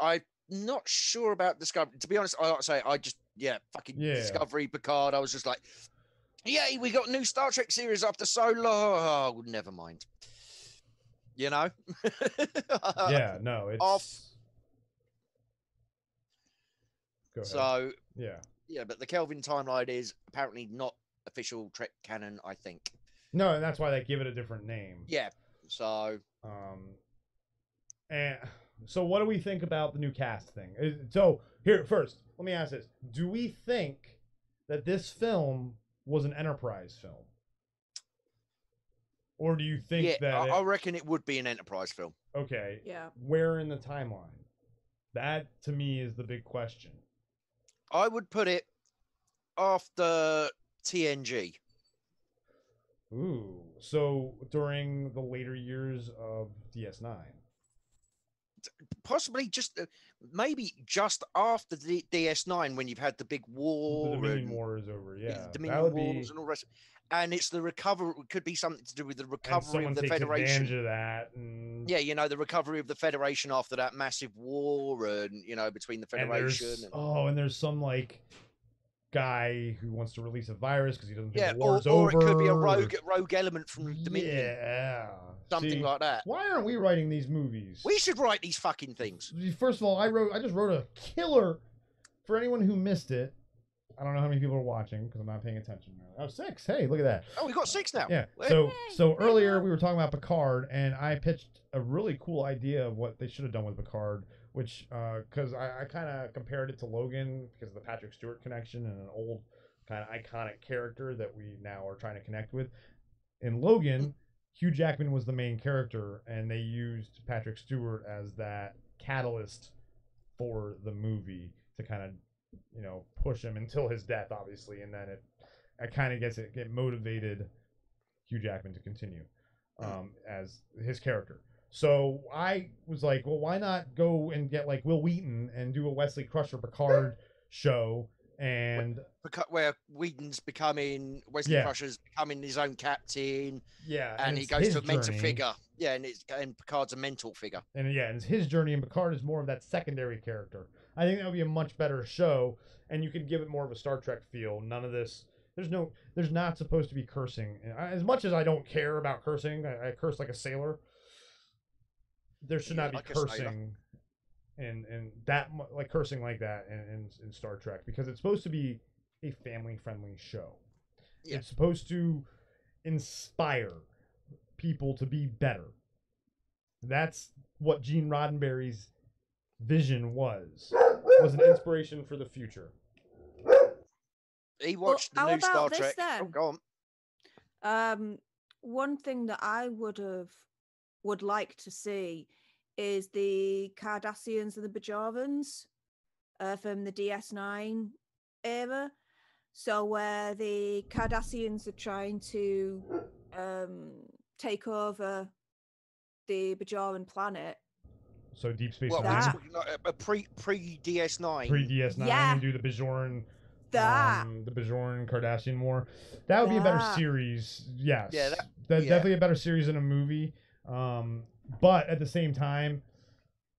I'm not sure about Discovery. To be honest, I like to say fucking Discovery, Picard. I was just like, yay, we got a new Star Trek series after so long. Oh, never mind. You know? Yeah, no, it's Off. Go ahead. So yeah, but the Kelvin timeline is apparently not official Trek canon, I think. no, and that's why they give it a different name. Yeah. So and so what do we think about the new cast thing? So here first, let me ask this: do we think that this film was an Enterprise film? Or do you think Yeah, that I reckon it would be an Enterprise film. okay, Yeah. where in the timeline? That to me is the big question. I would put it after TNG. Ooh, so during the later years of DS9. Possibly just maybe just after the DS9 when you've had the big war. The Dominion and War is over, yeah. the That Dominion would Wars be, and all the rest. And it's the recovery. It could be something to do with the and recovery someone of the takes Federation. advantage of that, and Yeah, you know, the recovery of the Federation after that massive war, and you know, between the Federation. And there's some like guy who wants to release a virus because he doesn't think Yeah, the war's or over. it could be a rogue element from Dominion, Yeah, something See, like that. Why aren't we writing these movies? We should write these fucking things. First of all, I just wrote a killer for anyone who missed it. I don't know how many people are watching because I'm not paying attention. Oh, 6. Hey, look at that. Oh, we got 6 now. Yeah. Well, So earlier we were talking about Picard, and I pitched a really cool idea of what they should have done with Picard, which because I kind of compared it to Logan because of the Patrick Stewart connection and an old kind of iconic character that we now are trying to connect with. In Logan, Hugh Jackman was the main character, and they used Patrick Stewart as that catalyst for the movie to kind of, you know, push him until his death, obviously, and then it kind of get motivated Hugh Jackman to continue as his character. So I was like, well, why not go and get like Will Wheaton and do a Wesley Crusher Picard show, and where Whedon's becoming Wesley Crusher's becoming his own captain. Yeah, and he goes to a mental figure. Yeah, and Picard's a mental figure. And yeah, it's his journey, and Picard is more of that secondary character. I think that would be a much better show, and you could give it more of a Star Trek feel. None of this. There's not supposed to be cursing. And as much as I don't care about cursing, I curse like a sailor. There should not be cursing, and that like cursing like that in Star Trek, because it's supposed to be a family-friendly show. Yeah. It's supposed to inspire people to be better. That's what Gene Roddenberry's vision was an inspiration for the future. He watched the new Star Trek. Then? Oh, go on. One thing that I would like to see is the Cardassians and the Bajorans from the DS9 era. So where the Cardassians are trying to take over the Bajoran planet. So Deep Space Nine. Pre DS9. Pre DS9 and do the Bajoran. The Bajoran Cardassian War. That would be a better series. Yes. Yeah. Definitely a better series than a movie. But at the same time,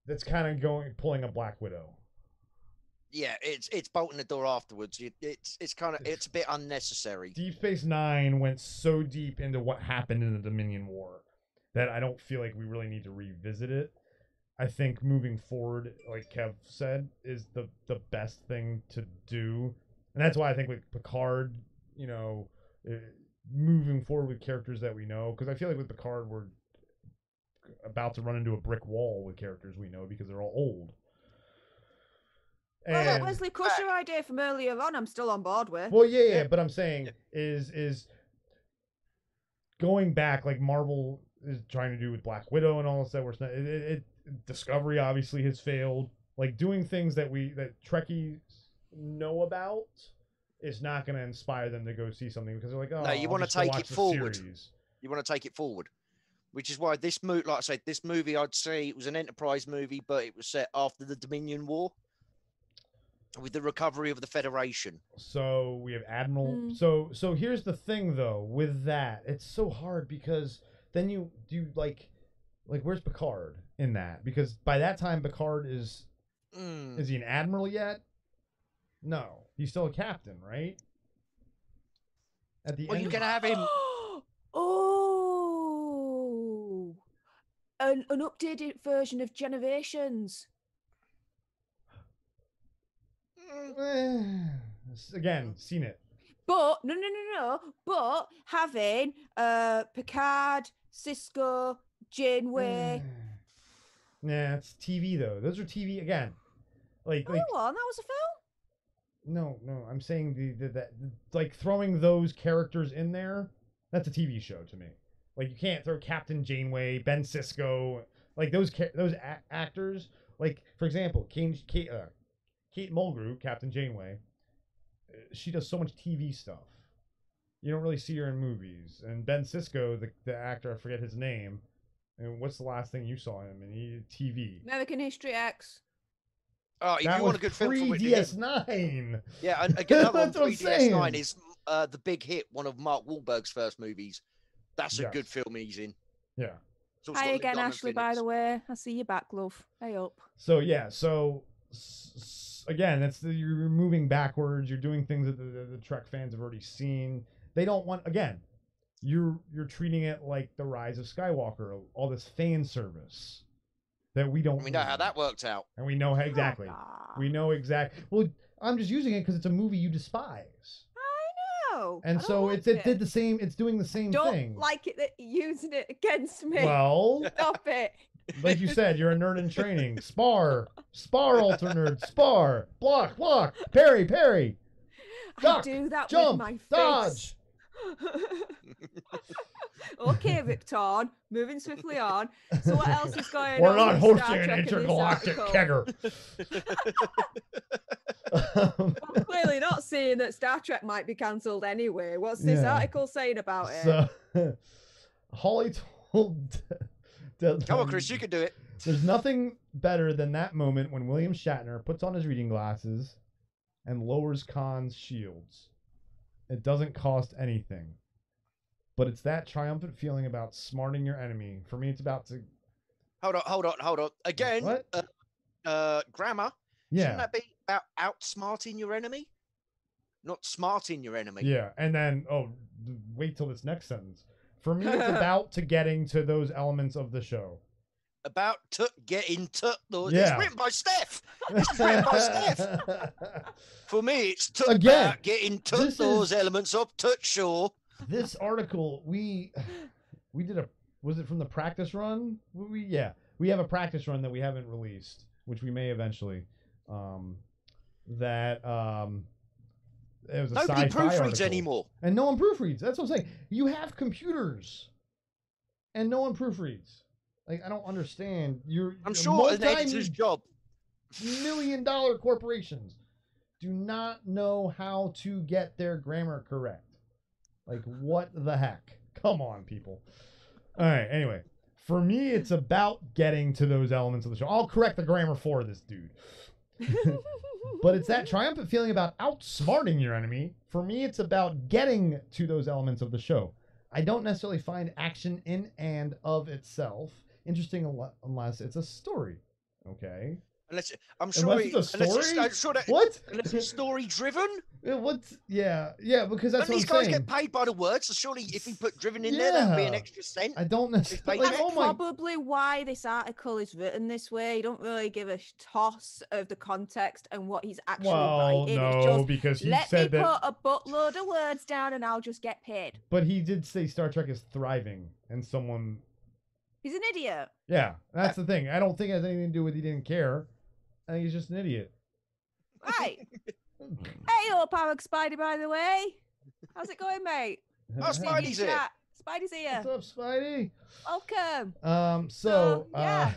that's kind of pulling a Black Widow. Yeah, it's bolting the door afterwards. It's a bit unnecessary. Deep Space Nine went so deep into what happened in the Dominion War that I don't feel like we really need to revisit it. I think moving forward, like Kev said, is the best thing to do. And that's why I think with Picard, you know, moving forward with characters that we know, because I feel like with Picard, we're about to run into a brick wall with characters we know because they're all old. Well, that Wesley Crusher idea from earlier on, I'm still on board with. Well, yeah, but I'm saying is going back like Marvel is trying to do with Black Widow and all this stuff. Where Discovery obviously has failed. Like doing things that Trekkies know about is not going to inspire them to go see something because they're like, oh, no, you want to take it forward. You want to take it forward, which is why this movie, like I said, this movie, I'd say it was an Enterprise movie, but it was set after the Dominion War with the recovery of the Federation. So we have Admiral. So here's the thing though, with that, it's so hard because then you like where's Picard in that? Because by that time Picard is he an admiral yet? No, he's still a captain, right? At the end, you can have him. Oh, an updated version of Generations. Again, seen it. But no. But having Picard, Cisco, Janeway. Nah, it's TV though. Those are TV again. Like that was a film. No, I'm saying the like throwing those characters in there. That's a TV show to me. Like you can't throw Captain Janeway, Ben Sisko, like those actors. Like for example, Kate Mulgrew, Captain Janeway. She does so much TV stuff. You don't really see her in movies. And Ben Sisko, the actor, I forget his name. And what's the last thing you saw him in? He TV. American History X. Oh, if That you was want a good film from it, DS9. yeah, and again, another one, That's what I'm 3DS9 saying. is The Big Hit, one of Mark Wahlberg's first movies. That's a Yes. good film he's in. Yeah. It's also Hi got again, Lindon Ashley, in by it. the way. I see you back, love. Hey up. So yeah, again, you're moving backwards. You're doing things that the Trek fans have already seen. They don't want again. You're treating it like the Rise of Skywalker, all this fan service that we don't. We know how need. that worked out. And we know how exactly. Ah, We know exactly. Well, I'm just using it because it's a movie you despise, no, and I don't so like it did the same. It's doing the same Don't thing. like it that you're using it against me. Well, Stop it. like you said, you're a nerd in training. Spar, alter nerd, spar, block, parry. I Duck, do that jump, with my face. dodge. Okay, Victor, moving swiftly on. So what else is going We're on? not with hosting Star an Trek in this intergalactic article? kegger. Well, clearly not seeing that Star Trek might be cancelled anyway. What's this Yeah. article saying about it? So, Hawley told Come on, Chris, you can do it. There's nothing better than that moment when William Shatner puts on his reading glasses and lowers Khan's shields. It doesn't cost anything. But it's that triumphant feeling about smarting your enemy. For me, it's about to... Hold on. Again, What? grammar. Yeah. Shouldn't that be about outsmarting your enemy? Not smarting your enemy. Yeah. And then, wait till this next sentence. For me, it's about to getting to those elements of the show. About to get into those. Yeah. It's written by Steph. This is written by Steph. For me, it's to Again, about getting to this those is- elements of touch shore. This article, we did was it from the practice run? We have a practice run that we haven't released, which we may eventually. It was a Nobody sci-fi proofreads article. anymore. And no one proofreads. That's what I'm saying. You have computers, and no one proofreads. Like, I don't understand. I'm sure an editor's job. multi-million-dollar corporations do not know how to get their grammar correct. Like, what the heck? Come on, people. All right, anyway. For me, it's about getting to those elements of the show. I'll correct the grammar for this dude. But it's that triumphant feeling about outsmarting your enemy. For me, it's about getting to those elements of the show. I don't necessarily find action in and of itself interesting unless it's a story. Okay? Unless I'm sure Unless it's a story? I'm sure that What? unless it's story driven. What's yeah, because that's Don't these what I'm guys saying. get paid by the word? So surely if we put driven in there, that'd be an Yeah. extra cent. I don't necessarily Like, That's oh my probably why this article is written this way. You don't really give a toss of the context and what he's actually well, writing. no, It's just, because he let me said put that a buttload of words down and I'll just get paid. but he did say Star Trek is thriving and someone He's an idiot. yeah, that's the thing. I don't think it has anything to do with he didn't care. I think he's just an idiot. Right. Hey up, Alex Spidey, by the way. How's it going, mate? Oh, See you Spidey's here. chat. Spidey's here. What's up, Spidey? Welcome. So yeah.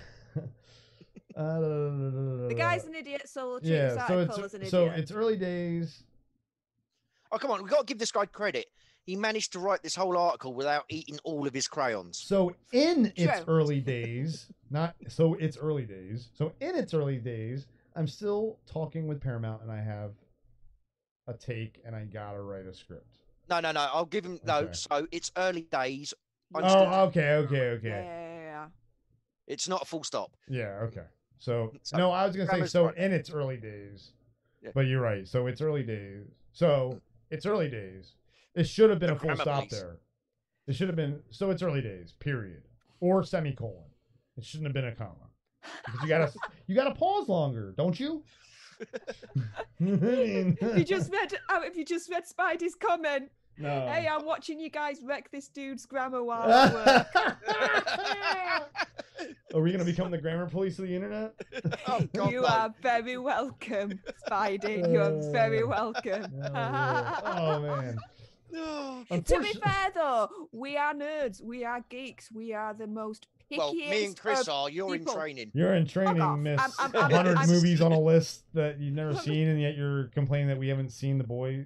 The The guy's an idiot, so we'll treat this yeah, so article as an it's idiot. it's early days. Oh come on, we got to give this guy credit. He managed to write this whole article without eating all of his crayons. So in its True. early days, not so it's early days. So in its early days, I'm still talking with Paramount, and I have a take, and I gotta write a script. No. I'll give him no. Okay. So it's early days. Oh, okay. Yeah. It's not a full stop. Yeah, okay. So So, no, I was gonna say grammar's so right. in its early days. Yeah. But you're right. So it's early days. So it's early days. It should have been The a full grammar, stop please. there. It should have been so it's early days, period. Or semicolon. It shouldn't have been a comma. Because you gotta pause longer, don't you? If you just read Spidey's comment, no. hey, I'm watching you guys wreck this dude's grammar while I work. Are we gonna become the grammar police of the internet? Oh God, You no. are very welcome, Spidey. You are very welcome. Oh man. Oh. To be Unfortunately, fair, though, we are nerds. We are geeks. We are the most pickiest Well, me and Chris of are. You're in people. training. you're in off. training, Miss. I'm- 100 I'm- movies on a list that you've never seen, and yet you're complaining that we haven't seen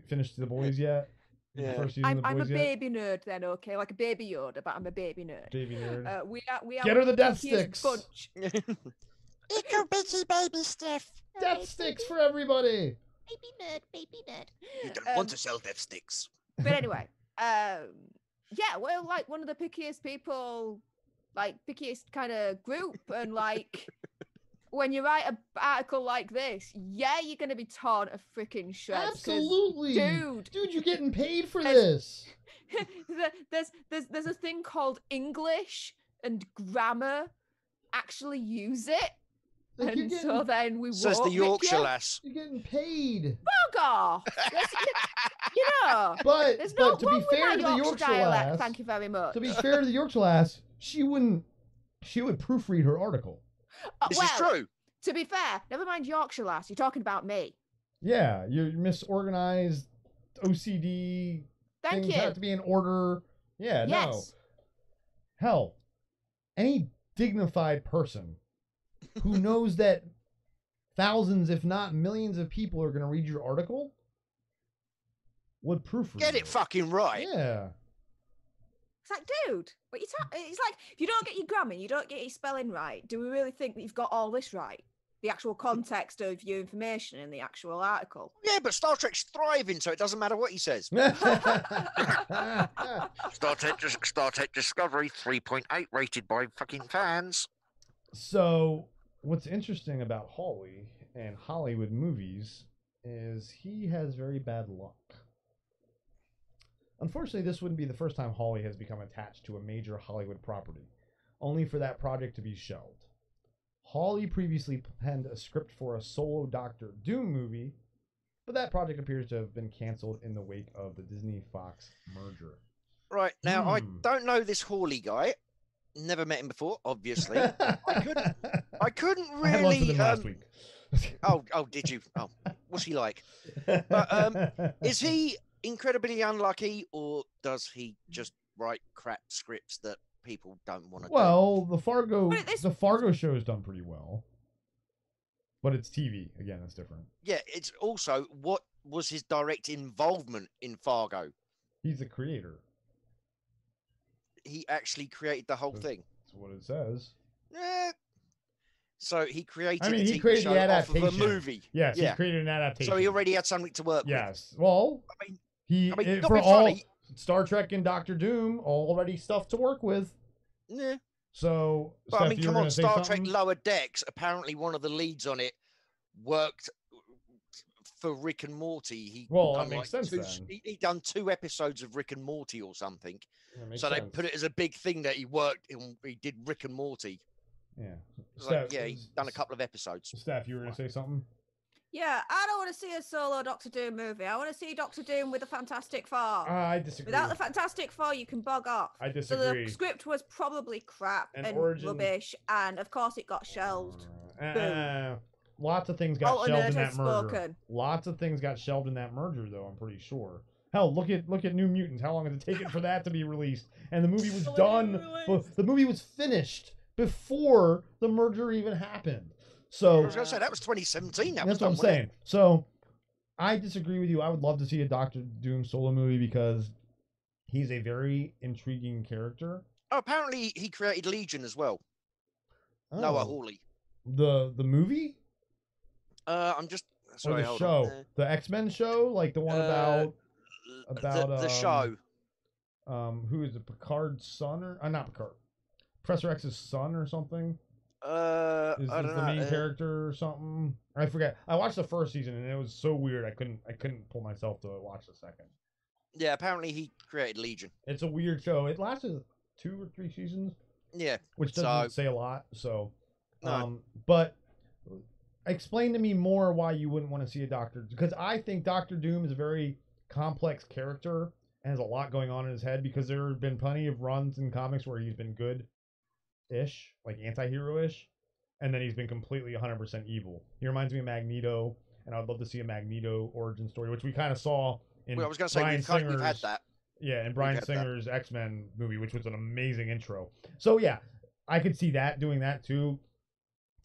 finished The Boys yet. The Yeah. first season of The I'm a Boys yet. baby nerd then, okay? Like a baby Yoda, but I'm a baby nerd. Baby nerd. We are Get her the death pickiest sticks. bunch. Eco bitchy baby Steph. Death sticks for everybody. Baby nerd, baby nerd. You don't want to sell death sticks. But anyway, yeah, we're like one of the pickiest people, like pickiest kind of group, and like when you write an article like this, yeah, you're gonna be torn to freaking shreds. 'cause, Absolutely, dude, you're getting paid for There's- this. there's a thing called English and grammar. Actually, use it, Like, you're and getting, so then we Says the won't make Yorkshire you. lass. you're getting paid. Bug off. You know, But there's no but to wrong be with fair my to the Yorkshire dialect. lass, Thank you very much. to be fair to the Yorkshire lass, she would proofread her article. This is true. To be fair, never mind Yorkshire lass. You're talking about me. Yeah, you're misorganized, OCD. Thank Things you. have to be in order. Yeah, no. Yes. Hell, any dignified person who knows that thousands, if not millions of people are going to read your article would proofread Get it fucking right. Yeah. It's like, dude, what you it's like, if you don't get your grammar, you don't get your spelling right, do we really think that you've got all this right? The actual context of your information in the actual article. Yeah, but Star Trek's thriving, so it doesn't matter what he says. Star Trek Discovery 3.8 rated by fucking fans. So, what's interesting about Hawley and Hollywood movies is he has very bad luck. Unfortunately, this wouldn't be the first time Hawley has become attached to a major Hollywood property, only for that project to be shelved. Hawley previously penned a script for a solo Doctor Doom movie, but that project appears to have been canceled in the wake of the Disney-Fox merger. Right, now I Hmm. don't know this Hawley guy. Never met him before, obviously. I couldn't I had lunch with really. him last week. Oh, did you? Oh, what's he like? But, Is he incredibly unlucky, or does he just write crap scripts that people don't want to do? Well, the Fargo show is done pretty well, but it's TV again. That's different. Yeah, it's also what was his direct involvement in Fargo? He's the creator. He actually created the whole thing. That's what it says. Eh. So he created I mean, a he TV created show the off of a adaptation. movie. Yes, Yeah. he created an adaptation. So he already had something to work with. Yes. Well, I mean, he not for be all funny. Star Trek and Doctor Doom already stuff to work with. Yeah. So, But Steph, I mean, you were come gonna on, say Star something? Trek Lower Decks. Apparently, one of the leads on it worked for Rick and Morty. He Well, that done makes like sense then. He done 2 episodes of Rick and Morty or something. That makes So they sense. put it as a big thing that he worked. He did Rick and Morty. Yeah. It's like, yeah, he's done a couple of episodes. Steph, you were gonna say something? Yeah, I don't want to see a solo Doctor Doom movie. I want to see Doctor Doom with the Fantastic Four. I disagree. Without the Fantastic Four, you can bug off. I So disagree. the script was probably crap And and origin- rubbish, and of course it got shelved. Lots of things got Alter shelved Nerd in that has merger. spoken. Lots of things got shelved in that merger, though. I'm pretty sure. Hell, look at New Mutants. How long did it take it for that to be released? And the movie was done. The movie was finished before the merger even happened. So I was going to say that was 2017. That was that's what I'm done, wasn't it? saying. So I disagree with you. I would love to see a Doctor Doom solo movie because he's a very intriguing character. Oh, apparently he created Legion as well. Noah Hawley. The movie I'm just sorry. or the hold show, on. the X-Men show, like the one about the show. Who is it? Picard's son or not Picard? Professor X's son or something? Is I the don't know. main character or something? I forget. I watched the first season and it was so weird. I couldn't pull myself to watch the second. Yeah, apparently he created Legion. It's a weird show. It lasted 2 or 3 seasons, Yeah, which doesn't say a lot. So, No. But explain to me more why you wouldn't want to see a Doctor, because I think Doctor Doom is a very complex character and has a lot going on in his head, because there have been plenty of runs in comics where he's been good-ish, like anti-hero-ish, and then he's been completely 100% evil. He reminds me of Magneto, and I would love to see a Magneto origin story, which we kind of saw in well, I was going to say Bryan we've had Singer's that. Yeah, and Bryan had that. Singer's X-Men movie, which was an amazing intro. So yeah, I could see that doing that too,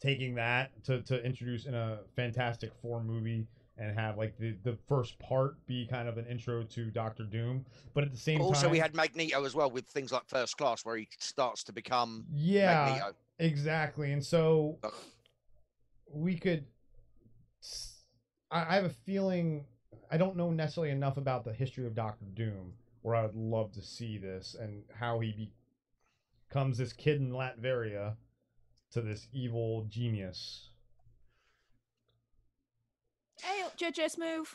taking that to introduce in a Fantastic Four movie and have like the first part be kind of an intro to Doctor Doom, but at the same Also, time, we had Magneto as well with things like First Class, where he starts to become yeah, Magneto. exactly, and so But we could. I have a feeling I don't know necessarily enough about the history of Doctor Doom, where I would love to see this and how he becomes this kid in Latveria to this evil genius. Hey, up, JJ Smooth.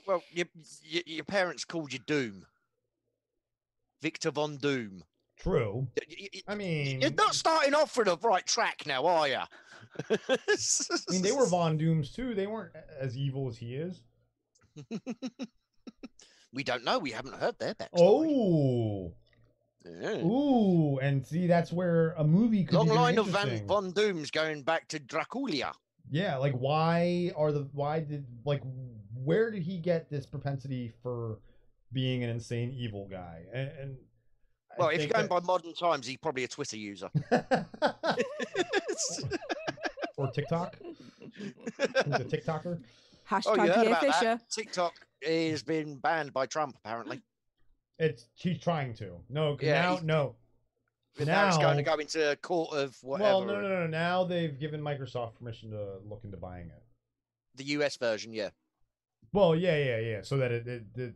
Well, your parents called you Doom, Victor Von Doom. True. I mean, You're not starting off for the right track now, are you? I mean, they were Von Dooms too. They weren't as evil as he is. We don't know. We haven't heard their backstory. Oh. Yeah. Ooh, and see, that's where a movie could Long be very line of interesting. Von Dooms going back to Draculia. Yeah, like where did he get this propensity for being an insane evil guy? And Well, if you're going by modern times, he's probably a Twitter user. or TikTok. He's a TikToker. Oh, you Hashtag heard Pierre about Fisher. that? TikTok has been banned by Trump, apparently. She's trying to. No, Yeah, now Now it's going to go into a court of whatever. Well, no. Now they've given Microsoft permission to look into buying it. The US version, yeah. Well, yeah. So that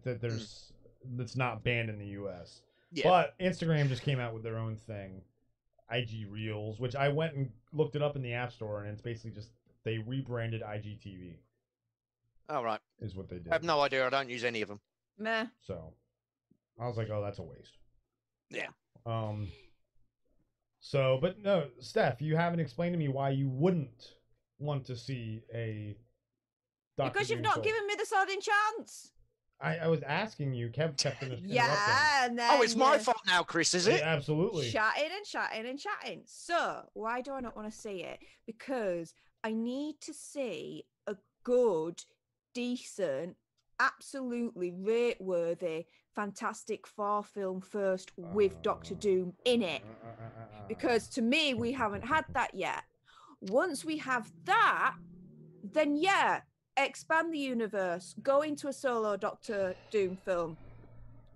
that there's it's not banned in the US. Yeah. But Instagram just came out with their own thing, IG Reels, which I went and looked it up in the App Store, and it's basically just they rebranded IGTV. All right. Is what they did. I have no idea. I don't use any of them. Meh. So I was like, oh, that's a waste. Yeah. So, but no, Steph, you haven't explained to me why you wouldn't want to see a Dr. Because you've Doom not film. given me the sodding chance. I was asking you. Kev kept interrupting. Yeah, and then Oh, it's my fault now, Chris, is it? Yeah, absolutely. chatting and chatting and chatting. So why do I not want to see it? Because I need to see a good, decent, absolutely rate-worthy Fantastic Four film first with Doctor Doom in it. Because to me, we haven't had that yet. Once we have that, then yeah, expand the universe, go into a solo Doctor Doom film.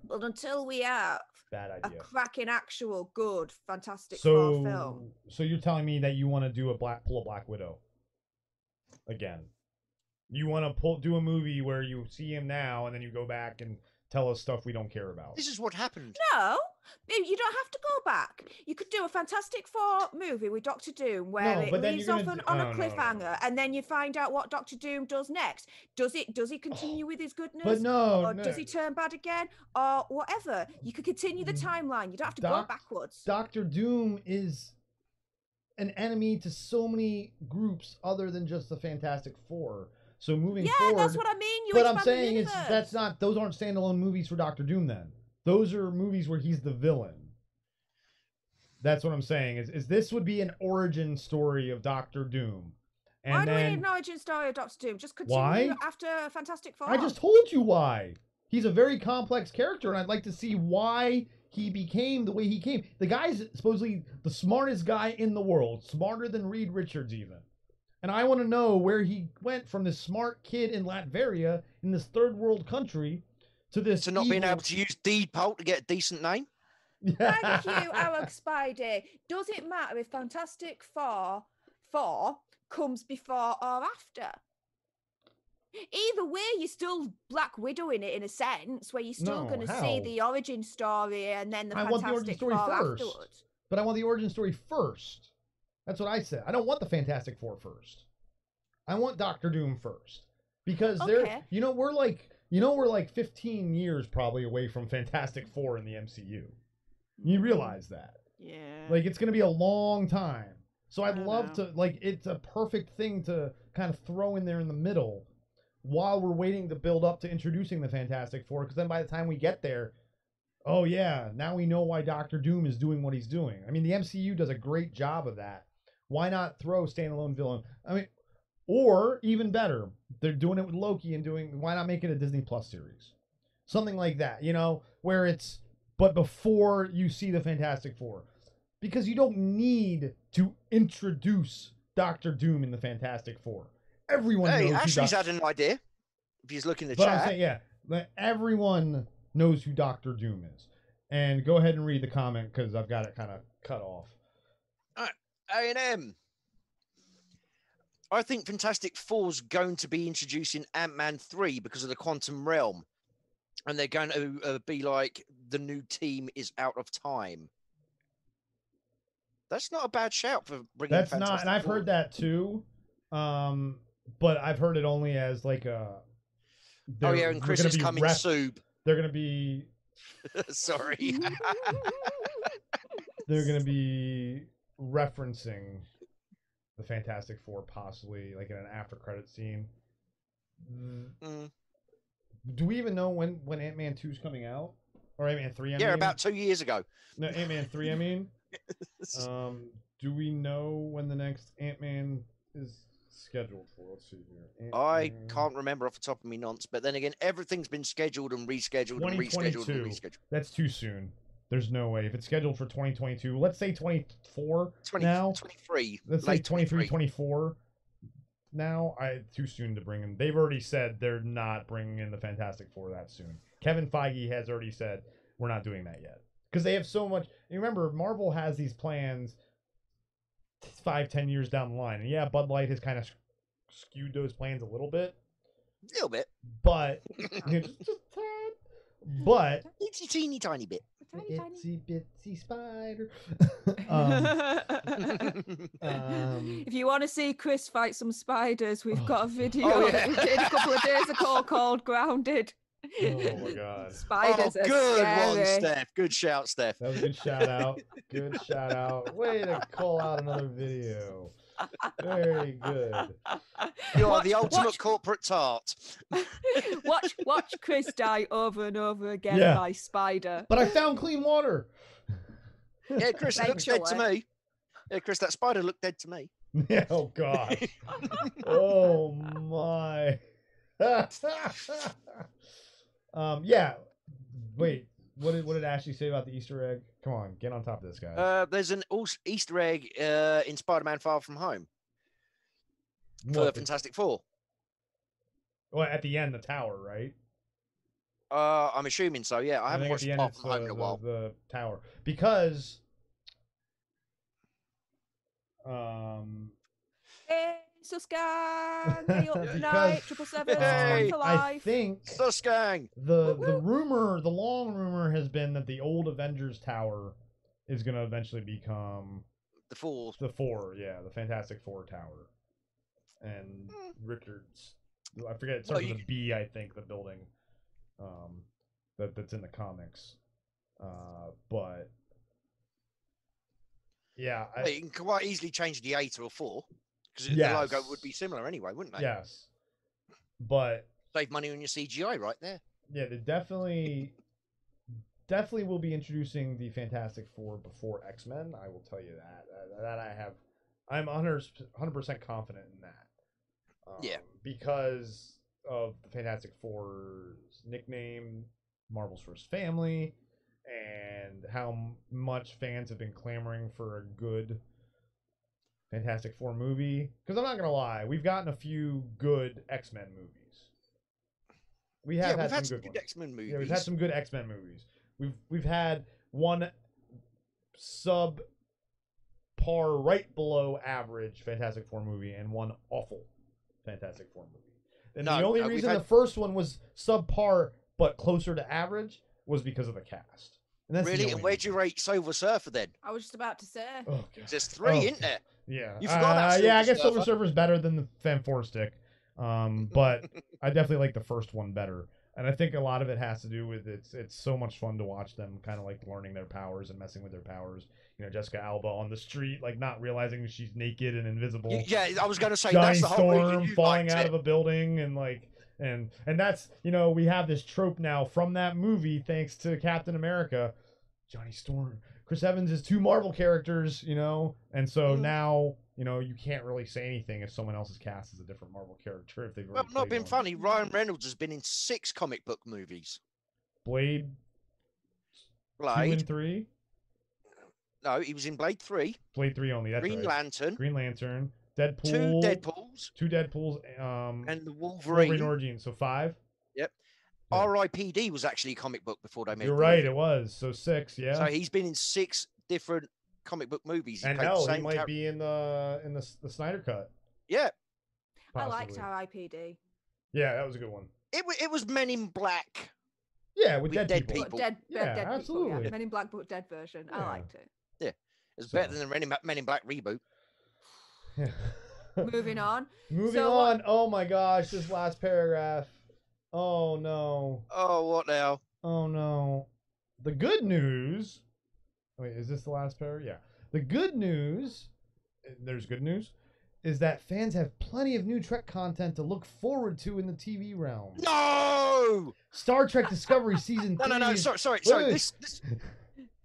But until we have Bad a idea. cracking, actual, good Fantastic Four film. So you're telling me that you want to do pull a Black Widow again? You want to do a movie where you see him now and then you go back and tell us stuff we don't care about? This is what happened. No, you don't have to go back. You could do a Fantastic Four movie with Doctor Doom where No, it but then leaves you're off gonna on a no. cliffhanger, and then you find out what Doctor Doom does next. Does he continue with his goodness? But no, or does he turn bad again? Or whatever. You could continue the timeline. You don't have to go backwards. Doctor Doom is an enemy to so many groups other than just the Fantastic Four. So moving forward, that's what I mean. But I'm saying those aren't standalone movies for Doctor Doom. Then those are movies where he's the villain. That's what I'm saying. Is this would be an origin story of Doctor Doom? And why do we then, need an origin story of Doctor Doom? Just continue Why? after Fantastic Four. I just told you why. He's a very complex character, and I'd like to see why he became the way he came. The guy's supposedly the smartest guy in the world, smarter than Reed Richards even. And I want to know where he went from this smart kid in Latveria in this third world country to this To not being able to use Deedpoll to get a decent name. Thank you, our Spidey. Does it matter if Fantastic Four comes before or after? Either way, you're still Black Widow in it, in a sense, where you're still going to see the origin story and then the Fantastic Four afterwards. But I want the origin story first. That's what I said. I don't want the Fantastic Four first. I want Doctor Doom first. Because we're like 15 years probably away from Fantastic Four in the MCU. You realize that. Yeah. Like, it's going to be a long time. So I'd love to, it's a perfect thing to kind of throw in there in the middle while we're waiting to build up to introducing the Fantastic Four. Because then by the time we get there, oh yeah, now we know why Doctor Doom is doing what he's doing. I mean, the MCU does a great job of that. Why not throw standalone villain? I mean, or even better, they're doing it with Loki and why not make it a Disney Plus series? something like that, you know, where it's but before you see the Fantastic Four, because you don't need to introduce Doctor Doom in the Fantastic Four. Everyone Hey, knows Ashley's who had an idea. If he's looking in the but chat. I'm saying, yeah, everyone knows who Doctor Doom is. And go ahead and read the comment because I've got it kind of cut off. All right, A&M. I think Fantastic Four's going to be introducing Ant-Man 3 because of the quantum realm. And they're going to be like, the new team is out of time. That's not a bad shout for bringing That's Fantastic not, and I've Four. heard that too. But I've heard it only as like a. Oh yeah, and Chris is coming soon. They're gonna be. Sorry. They're gonna be referencing the Fantastic Four, possibly like in an after credit scene. Mm. Do we even know when Ant-Man 2 is coming out? Or Ant-Man 3? Yeah, about 2 years ago. No, Ant-Man 3. I mean, do we know when the next Ant-Man is scheduled for? Let's see here. I can't remember off the top of me nonce, but then again, everything's been scheduled and rescheduled and rescheduled and rescheduled. That's too soon. There's no way. If it's scheduled for 2022, let's say 24 now. 23. Let's say 23, 24 now. Too soon to bring in. They've already said they're not bringing in the Fantastic Four that soon. Kevin Feige has already said we're not doing that yet. Because they have so much. You remember, Marvel has these plans 5-10 years down the line. And yeah, Bud Light has kind of skewed those plans a little bit. A little bit. But, just a tad. But. It's a teeny tiny bit. Itsy bitsy spider. If you want to see Chris fight some spiders, we've got a video yeah. that we did a couple of days ago called Grounded. Oh my god. Spiders are good scary. one, Steph. Good shout, Steph. That was a good shout out. Good shout out. Way to call out another video. Very good. You are the ultimate corporate tart. watch Chris die over and over again Yeah. by spider. But I found clean water. Yeah, Chris, it looks dead to me. Yeah, Chris, that spider looked dead to me. Yeah, oh god. Oh my. Yeah. Wait. What did Ashley say about the Easter egg? Come on, get on top of this, guy. There's an Easter egg in Spider-Man Far From Home for What, Fantastic Four. well, at the end, the tower, right? I'm assuming so. Yeah, I haven't think at watched the end Far it's From Home in a while. the tower because Hey, Suscan, getting up tonight, 777, Hey, for I life. think Susgang. the long rumor has been that the old Avengers Tower is going to eventually become The Four. the Fantastic Four Tower, and Richards. I forget. It starts with a B, I think. The building, that's in the comics, but yeah, You can quite easily change the A to a 4 because Yes. the logo would be similar anyway, wouldn't they? yes, but Save money on your CGI right there. yeah, they definitely will be introducing the Fantastic Four before X-Men. I will tell you that. I'm 100% confident in that. Yeah. Because of the Fantastic Four's nickname, Marvel's First Family, and how much fans have been clamoring for a good Fantastic Four movie. Because I'm not going to lie, we've gotten a few good X-Men movies. We've had some good X-Men movies. Yeah, we've had some good X-Men movies. We've had one sub par, right below average Fantastic Four movie, and one awful Fantastic Four movie. And the only reason the first one was subpar but closer to average was because of the cast. And that's Really? And where'd you rate Silver Surfer then? I was just about to say. Oh, There's 3, isn't there? Yeah. You forgot about yeah, I Silver guess Silver Surfer. Surfer's better than the Fantastic. But I definitely like the first one better. And I think a lot of it has to do with it's so much fun to watch them kind of like learning their powers and messing with their powers. You know, Jessica Alba on the street, like not realizing she's naked and invisible. Yeah, I was going to say Johnny that's the whole reason Storm you falling liked out it. of a building and like and that's, you know, we have this trope now from that movie thanks to Captain America. Johnny Storm, Chris Evans is 2 Marvel characters, you know, and so now, you know, you can't really say anything if someone else's cast is a different Marvel character if they've Well, already not played been one. funny. Ryan Reynolds has been in 6 comic book movies. Blade 2 Blade. and 3. No, he was in Blade 3. Blade 3 only. That's Green right. Lantern. Green Lantern. Deadpool. 2 Deadpools. 2 Deadpools. And the Wolverine Origins. So 5. Yep. Yeah. R.I.P.D. was actually a comic book before they made. You're the right. movie. It was. So 6. Yeah. So he's been in 6 different comic book movies. And hell, he might be in the Snyder cut. Yeah. I liked Possibly. R.I.P.D. Yeah, that was a good one. It was Men in Black. Yeah, with With dead dead people. people. Dead Yeah, people, absolutely. yeah. Men in Black, but dead version. I Yeah. liked it. It's So- better than the Men in Black reboot. Yeah. Moving on. Moving So on. Oh my gosh, this last paragraph. Oh no. Oh, what now? Oh no. The good news. Wait, is this the last paragraph? Yeah. The good news. There's good news. Is that fans have plenty of new Trek content to look forward to in the TV realm. No! Star Trek Discovery season 3. No. Sorry. Wait.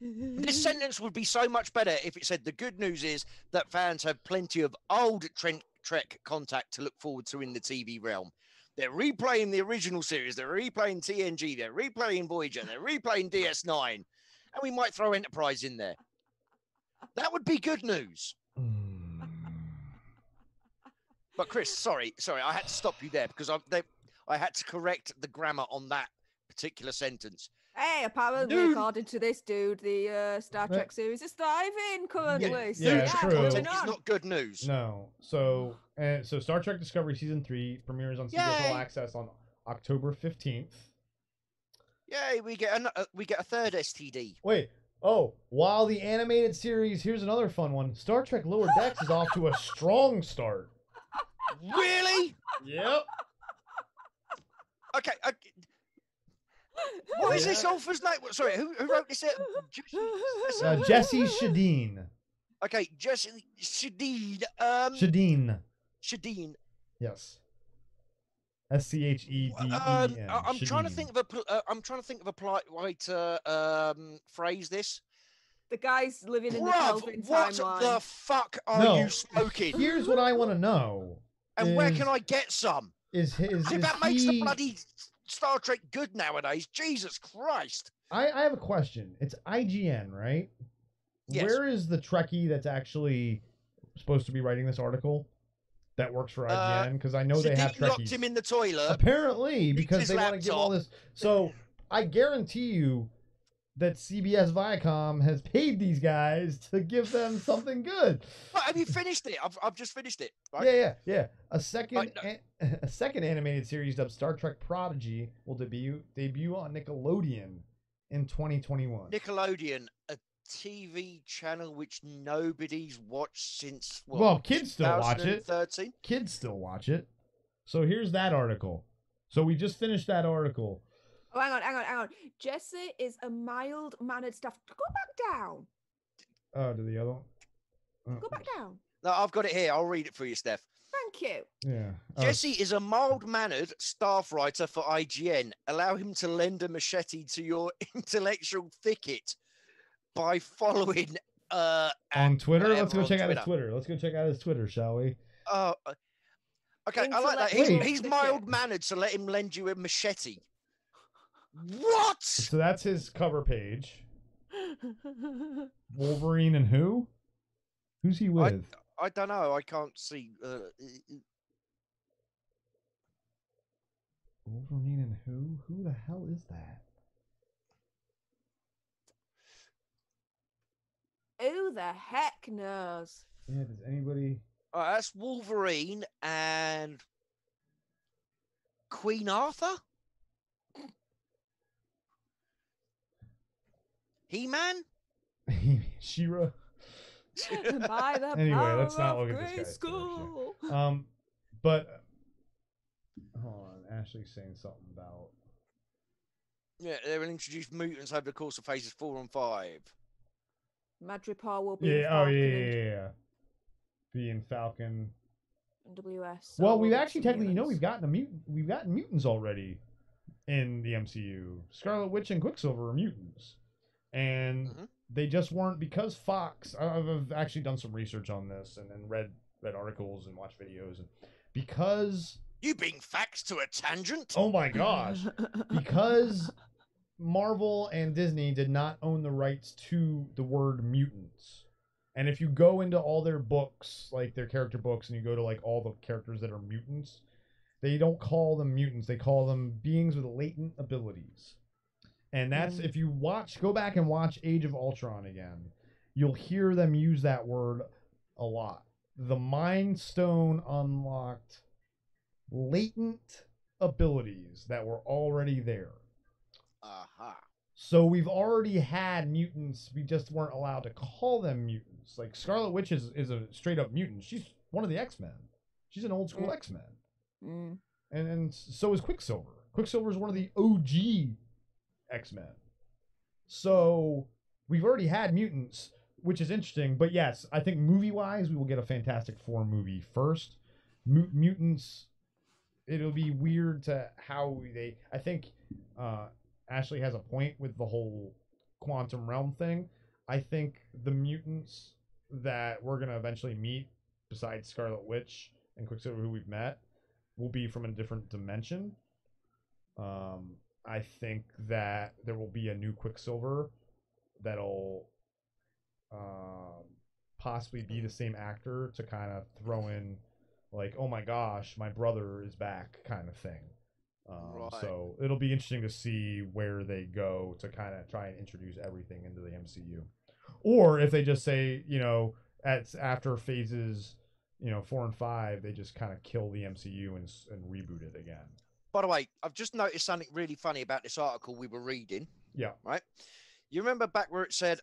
This sentence would be so much better if it said the good news is that fans have plenty of old Trek contact to look forward to in the TV realm. They're replaying the original series. They're replaying TNG. They're replaying Voyager. They're replaying DS9. And we might throw Enterprise in there. That would be good news. But Chris, sorry, I had to stop you there because I had to correct the grammar on that particular sentence. Hey, apparently, Dude. according to this dude, the Star Trek series is thriving currently. So Yeah, it's true. moving Content is on. not good news. No. So Star Trek Discovery season 3 premieres on CBS All Yay. Access on October 15th. Yay, we get a third STD. Wait. Oh, while the animated series, here's another fun one. Star Trek Lower Decks is off to a strong start. Really? Yep. Okay. What is this author's name? Sorry, who wrote this? Jesse Shadeen. Okay, Jesse Shadeen. Shadeen. Yes. SCHEDEEN. I'm trying to Shadeen. think of a polite way to phrase this. The guy's living in the Bruv, Kelvin what timeline. the fuck are No. you smoking? Here's what I want to know. And where is- can I get some? Is his? See, Is that makes the he- bloody Star Trek good nowadays. Jesus Christ. I have a question. It's IGN, right? Yes. Where is the Trekkie that's actually supposed to be writing this article that works for IGN? Because I know they have Sadiq locked Trekkies. him in the toilet. Apparently, Leaked because his they want to give all this. So I guarantee you that CBS Viacom has paid these guys to give them something good. But have you finished it? I've just finished it. Right? Yeah. A second Right, a second animated series dubbed Star Trek Prodigy will debut on Nickelodeon in 2021. Nickelodeon, a TV channel which nobody's watched since Well, kids still watch it. 2013. Kids still watch it. So here's that article. So we just finished that article. Oh, hang on. Jesse is a mild-mannered staff. Go back down. Oh, to the other one. Go back down. No, I've got it here. I'll read it for you, Steph. Thank you. Yeah. Oh, Jesse is a mild-mannered staff writer for IGN. Allow him to lend a machete to your intellectual thicket by following on Twitter. whatever Let's go on check out his Twitter. Twitter. Let's go check out his Twitter, shall we? Okay, I like that. Intellectual He's thicket. mild-mannered, so let him lend you a machete. What? So that's his cover page. Wolverine and who? Who's he with? I don't know. I can't see. Wolverine and who? Who the hell is that? Who the heck knows? Yeah, does anybody? That's Wolverine and Queen Arthur. He-Man. She-Ra? By the Anyway, power let's not of look at this guy's Grayskull. But hold on, Ashley's saying something about. Yeah, they will introduce mutants over the course of phases 4 and 5. Madripoor will be Yeah. Oh, Falcon yeah. Being Falcon. and WS. Well, so we've we'll actually get some technically, mutants. we've gotten a mutant. We've gotten mutants already in the MCU. Scarlet Witch and Quicksilver are mutants, and they just weren't because Fox. I've actually done some research on this and then read articles and watched videos, and because You being facts to a tangent? oh my gosh, because Marvel and Disney did not own the rights to the word mutants. And if you go into all their books, like their character books, and you go to like all the characters that are mutants, they don't call them mutants. They call them beings with latent abilities. And that's, if you go back and watch Age of Ultron again, you'll hear them use that word a lot. The Mind Stone unlocked latent abilities that were already there. Aha. So we've already had mutants. We just weren't allowed to call them mutants. Like Scarlet Witch is a straight up mutant. She's one of the X-Men. She's an old school X-Men. And so is Quicksilver. Quicksilver is one of the OG X-Men. So we've already had mutants, which is interesting. But yes, I think movie-wise, we will get a Fantastic Four movie first. Mutants, it'll be weird to how they... I think Ashley has a point with the whole quantum realm thing. I think the mutants that we're going to eventually meet, besides Scarlet Witch and Quicksilver, who we've met, will be from a different dimension. I think that there will be a new Quicksilver that'll possibly be the same actor to kind of throw in, like, oh my gosh, my brother is back kind of thing. Right. So it'll be interesting to see where they go to kind of try and introduce everything into the MCU. Or if they just say, after phases, 4 and 5, they just kind of kill the MCU and reboot it again. By the way, I've just noticed something really funny about this article we were reading. Yeah. Right? You remember back where it said,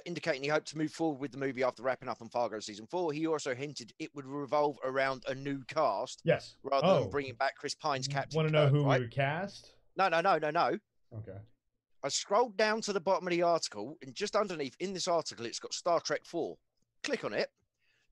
indicating he hoped to move forward with the movie after wrapping up on Fargo season 4, he also hinted it would revolve around a new cast. Yes. Rather than bringing back Chris Pine's Captain Want to know Kirk, who right? we would cast? No. Okay. I scrolled down to the bottom of the article, and just underneath in this article, it's got Star Trek 4. Click on it.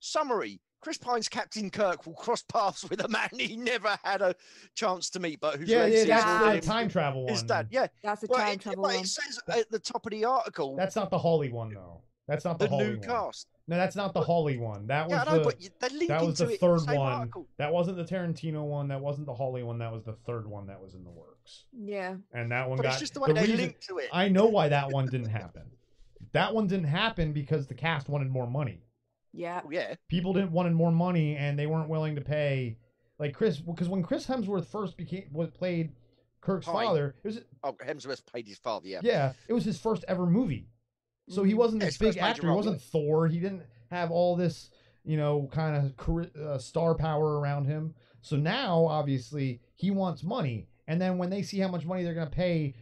Summary. Chris Pine's Captain Kirk will cross paths with a man he never had a chance to meet, but whose legacy is that's already the time travel one. his dad. Yeah, That's a Well, time travel one. it says at the top of the article That's not the Hawley one, though. That's not the the Hawley new one. cast. No, that's not the Hawley one. That was Yeah, I know, the but they're linking that was to the it in third the same one. article. That wasn't the Tarantino one. That wasn't the Hawley one. That was the third one that was in the works. Yeah. And that one But got. it's just the way they reason, link to it. I know why that one didn't happen. That one didn't happen because the cast wanted more money. Yeah. Oh, yeah. People wanted more money, and they weren't willing to pay. Like Chris, because when Chris Hemsworth first played Kirk's Pine. father, it was Hemsworth played his father. Yeah. yeah, it was his first ever movie. So he wasn't Yeah, this his big first major actor. He role, wasn't Thor. He didn't have all this, kind of star power around him. So now, obviously, he wants money. And then when they see how much money they're going to pay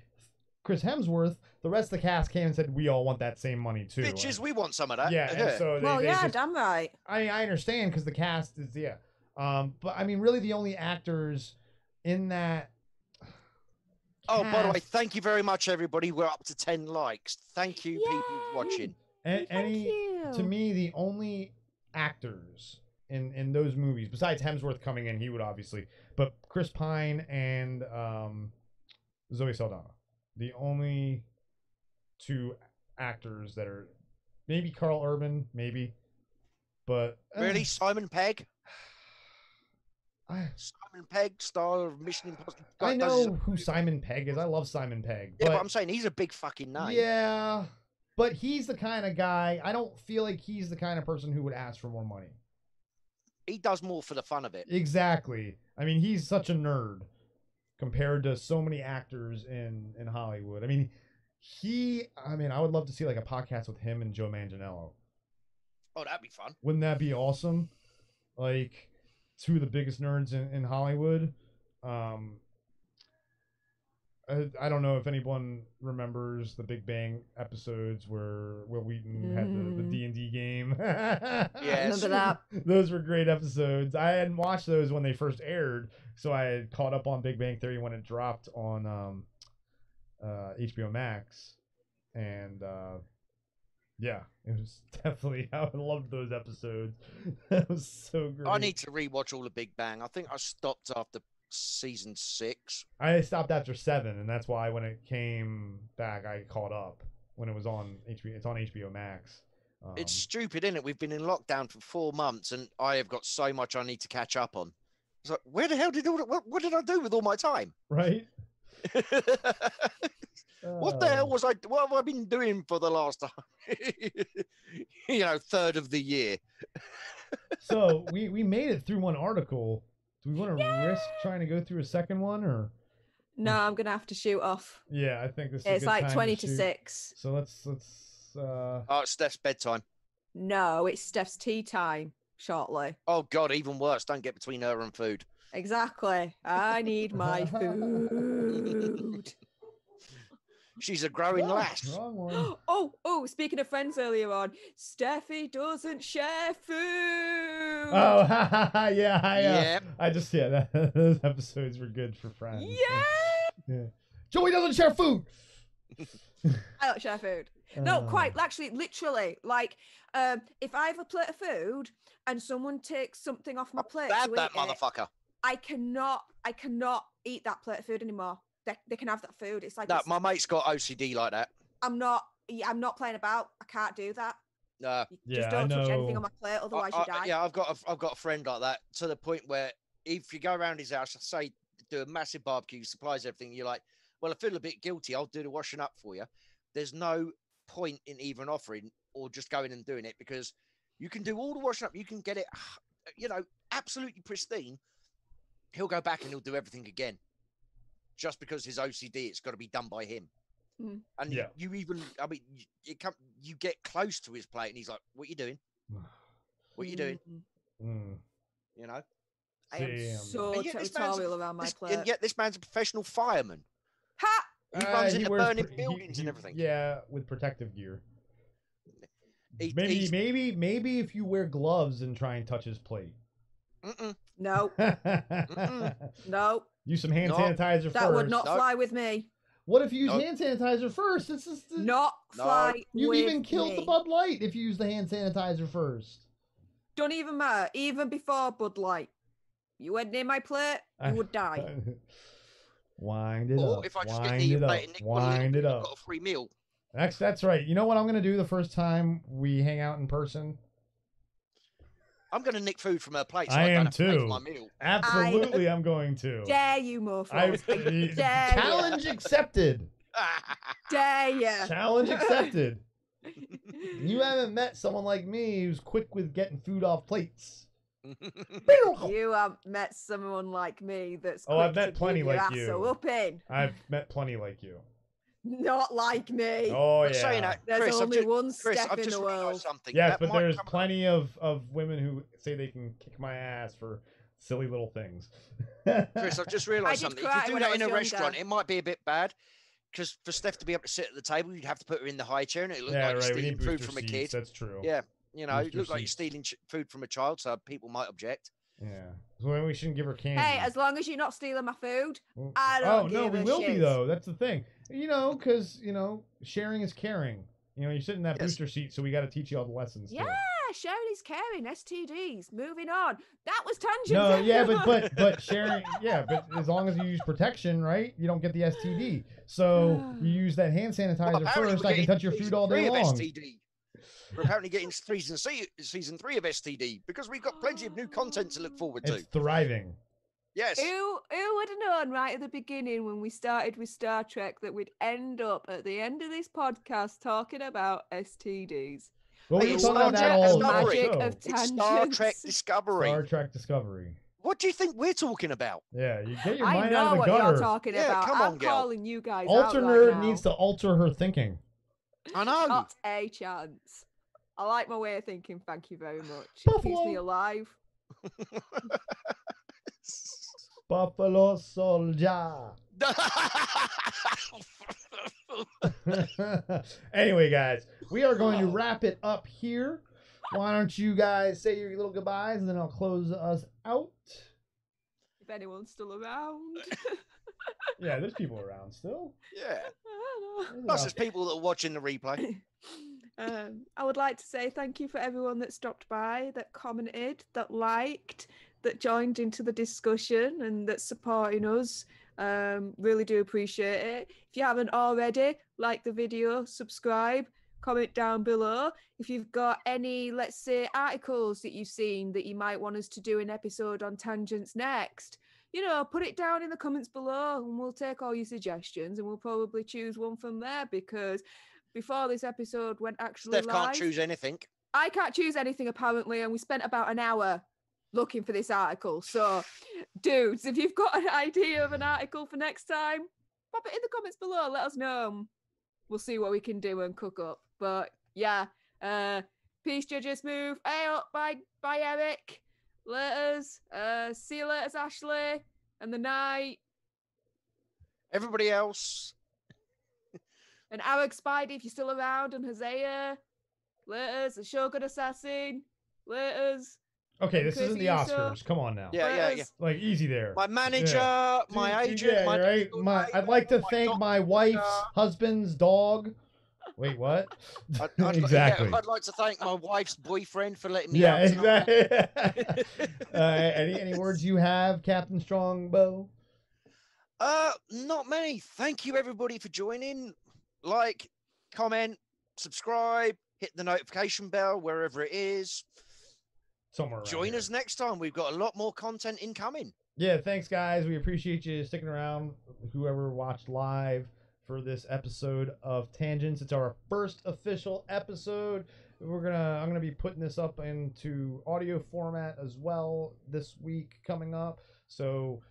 Chris Hemsworth, the rest of the cast came and said, we all want that same money too. Bitches, we want some of that. Yeah, and so they just, damn right. I understand because the cast is, but I mean, really the only actors in that. Oh, by the way, cast- thank you very much, everybody. We're up to 10 likes. Thank you, people watching. Thank you. To me, the only actors in those movies, besides Hemsworth coming in, he would obviously, but Chris Pine and Zoe Saldana, the only two actors that are, maybe Carl Urban, maybe, but Really? Simon Pegg? I Simon Pegg, star of Mission Impossible. I know who Simon Pegg is. I love Simon Pegg. Yeah, but I'm saying he's a big fucking name. Yeah, but he's the kind of guy, I don't feel like he's the kind of person who would ask for more money. He does more for the fun of it. Exactly. I mean, he's such a nerd compared to so many actors in Hollywood. I mean, I would love to see like a podcast with him and Joe Manganiello. Oh, that'd be fun. Wouldn't that be awesome? Like, two of the biggest nerds in Hollywood. I don't know if anyone remembers the Big Bang episodes where Will Wheaton had the D&D game. Yes. Remember that? Those were great episodes. I hadn't watched those when they first aired, so I had caught up on Big Bang Theory when it dropped on HBO Max. And yeah, it was definitely, I loved those episodes. That was so great. I need to rewatch all the Big Bang. I think I stopped after season 6. I stopped after 7, and that's why when it came back, I caught up when it was on HBO. It's on HBO Max. It's stupid, isn't it? We've been in lockdown for 4 months, and I have got so much I need to catch up on. It's like, where the hell did what did I do with all my time? right. What the hell was I? What have I been doing for the last, third of the year? So we made it through one article. Do we want to risk trying to go through a second one, or? No, I'm gonna have to shoot off. Yeah, I think this is. It's a good like time 20 to to shoot. 6. So let's. Oh, it's Steph's bedtime. No, it's Steph's tea time shortly. Oh God, even worse. Don't get between her and food. Exactly. I need my food. She's a growing lass. Wrong one. Oh, speaking of friends earlier on, Steffi doesn't share food. Oh, yeah, Yep. those episodes were good for friends. Yeah. Yeah. Joey doesn't share food. I don't share food. No, quite. Actually, literally, like, if I have a plate of food and someone takes something off my plate, Stab to that eat it, motherfucker. I cannot eat that plate of food anymore. They can have that food. It's like No, my mate's got OCD like that. I'm not playing about. I can't do that. You just don't touch anything on my plate, otherwise you die. Yeah, I've got a friend like that, to the point where if you go around his house, say do a massive barbecue, supplies everything, you're like, well, I feel a bit guilty. I'll do the washing up for you. There's no point in even offering or just going and doing it, because you can do all the washing up. You can get it, absolutely pristine. He'll go back and he'll do everything again, just because his OCD, it's got to be done by him. Mm. And you get close to his plate and he's like, what are you doing? What are you doing? Mm. You know? I am so territorial around my plate. And yet this man's a professional fireman. Ha! He runs into wears burning buildings and everything. Yeah, with protective gear. He's- Maybe if you wear gloves and try and touch his plate. No, no. Use some hand No. sanitizer first. That would not No. fly with me. What if you use No. hand sanitizer first? It's just Not No. fly you with even killed me. the Bud Light if you use the hand sanitizer first. Don't even matter. Even before Bud Light, you went near my plate, you would die. Wind it Or up. if I just get Wind near your it up. plate and nick one little Wind bit, it you've up. got a free meal. That's right. You know what I'm gonna do the first time we hang out in person? I'm going to nick food from her plate so I I don't am have to pay for too. my meal. Absolutely, I'm going to. Dare you, Mofo? Dare Challenge accepted. Dare you? Challenge accepted. You haven't met someone like me who's quick with getting food off plates. You have met someone like me that's Oh, I've quick met to plenty give your like ass you. a whooping. I've met plenty like you. Not like me. Oh But saying yeah. that, There's Chris, only one Chris, step I've in just the realised world. something. Yes, That but might there's come- plenty of women who say they can kick my ass for silly little things. Chris, I've just I realised did something. If cry you do when I that in a was restaurant, younger. it might be a bit bad. Because for Steph to be able to sit at the table, you'd have to put her in the high chair, and it looked Yeah, like you're right. We stealing need food booster from a seats. kid. That's true. Yeah, you know, it Booster looked like you're seats. stealing food from a child, so people might object. Yeah. So maybe we shouldn't give her candy. Hey, as long as you're not stealing my food, Well, I oh don't no, give we a will be shit. though. That's the thing. Because sharing is caring. You sit in that Yes. booster seat, so we got to teach you all the lessons. too. yeah, sharing is caring. STDs. Moving on. That was tangent. No, yeah, but sharing, yeah, but as long as you use protection, right? You don't get the STD. So you use that hand sanitizer apparently first. we're I can getting touch your food season all day 3 of long. STD. We're apparently getting season 3 of STD because we've got plenty of new content to look forward to. It's thriving. Yes. Who would have known right at the beginning when we started with Star Trek that we'd end up at the end of this podcast talking about STDs? Well, Hey, we it's talk about that all Star all Trek show. of It's Star Trek tangents. Discovery. Star Trek Discovery. What do you think we're talking about? Yeah, you get your I mind know out of the what you're gutter. talking Yeah, about. come on, I'm girl. calling you guys Alter out nerd right now. needs to alter her thinking. I know. Not a chance. I like my way of thinking. Thank you very much. It keeps Buffalo. me alive. Buffalo Soldier. Anyway, guys, we are going to wrap it up here. Why don't you guys say your little goodbyes, and then I'll close us out. If anyone's still around. Yeah, there's people around still. Yeah. I don't know. There's Plus, about- there's people that are watching the replay. I would like to say thank you for everyone that stopped by, that commented, that liked, that joined into the discussion, and that's supporting us. Really do appreciate it. If you haven't already, like the video, subscribe, comment down below. If you've got any, let's say, articles that you've seen that you might want us to do an episode on tangents next, put it down in the comments below and we'll take all your suggestions and we'll probably choose one from there, because before this episode went actually Steph live, can't choose anything. I can't choose anything apparently, and we spent about an hour looking for this article. So, dudes, if you've got an idea of an article for next time, pop it in the comments below. Let us know. We'll see what we can do and cook up. But yeah, peace, judges. Move. Hey up. Bye, Eric. Laters. See you later, Ashley. And the night. Everybody else. And Eric Spidey, if you're still around, and Hosea. Laters. The Shogun Assassin. Laters. Okay, this isn't the Chris Uso. Oscars. Come on now. Yeah. Like, easy there. My manager, my agent, Yeah, my right. I'd like to thank doctor. my wife's husband's dog. Wait, what? Exactly. I'd like to thank my wife's boyfriend for letting me Yeah, out tonight. exactly. Any words you have, Captain Strongbow? Not many. Thank you everybody for joining. Like, comment, subscribe, hit the notification bell wherever it is. Somewhere around Join here. us next time. We've got a lot more content incoming. Yeah, thanks guys. We appreciate you sticking around. Whoever watched live for this episode of Tangents. It's our first official episode. I'm gonna be putting this up into audio format as well this week coming up. So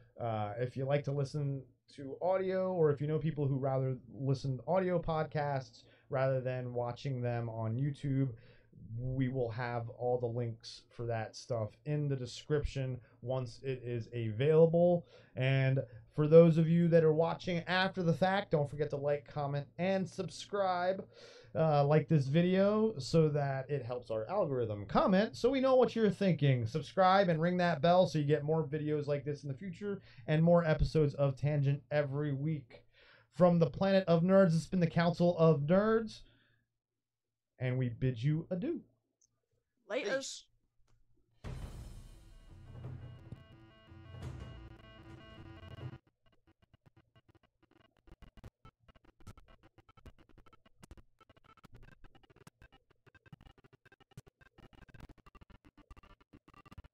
if you like to listen to audio, or if you know people who rather listen to audio podcasts rather than watching them on YouTube, we will have all the links for that stuff in the description once it is available. And for those of you that are watching after the fact, don't forget to like, comment, and subscribe. Like this video so that it helps our algorithm. Comment so we know what you're thinking. Subscribe and ring that bell so you get more videos like this in the future and more episodes of Tangent every week. From the Planet of Nerds, it's been the Council of Nerds. And we bid you adieu. Later. Peace.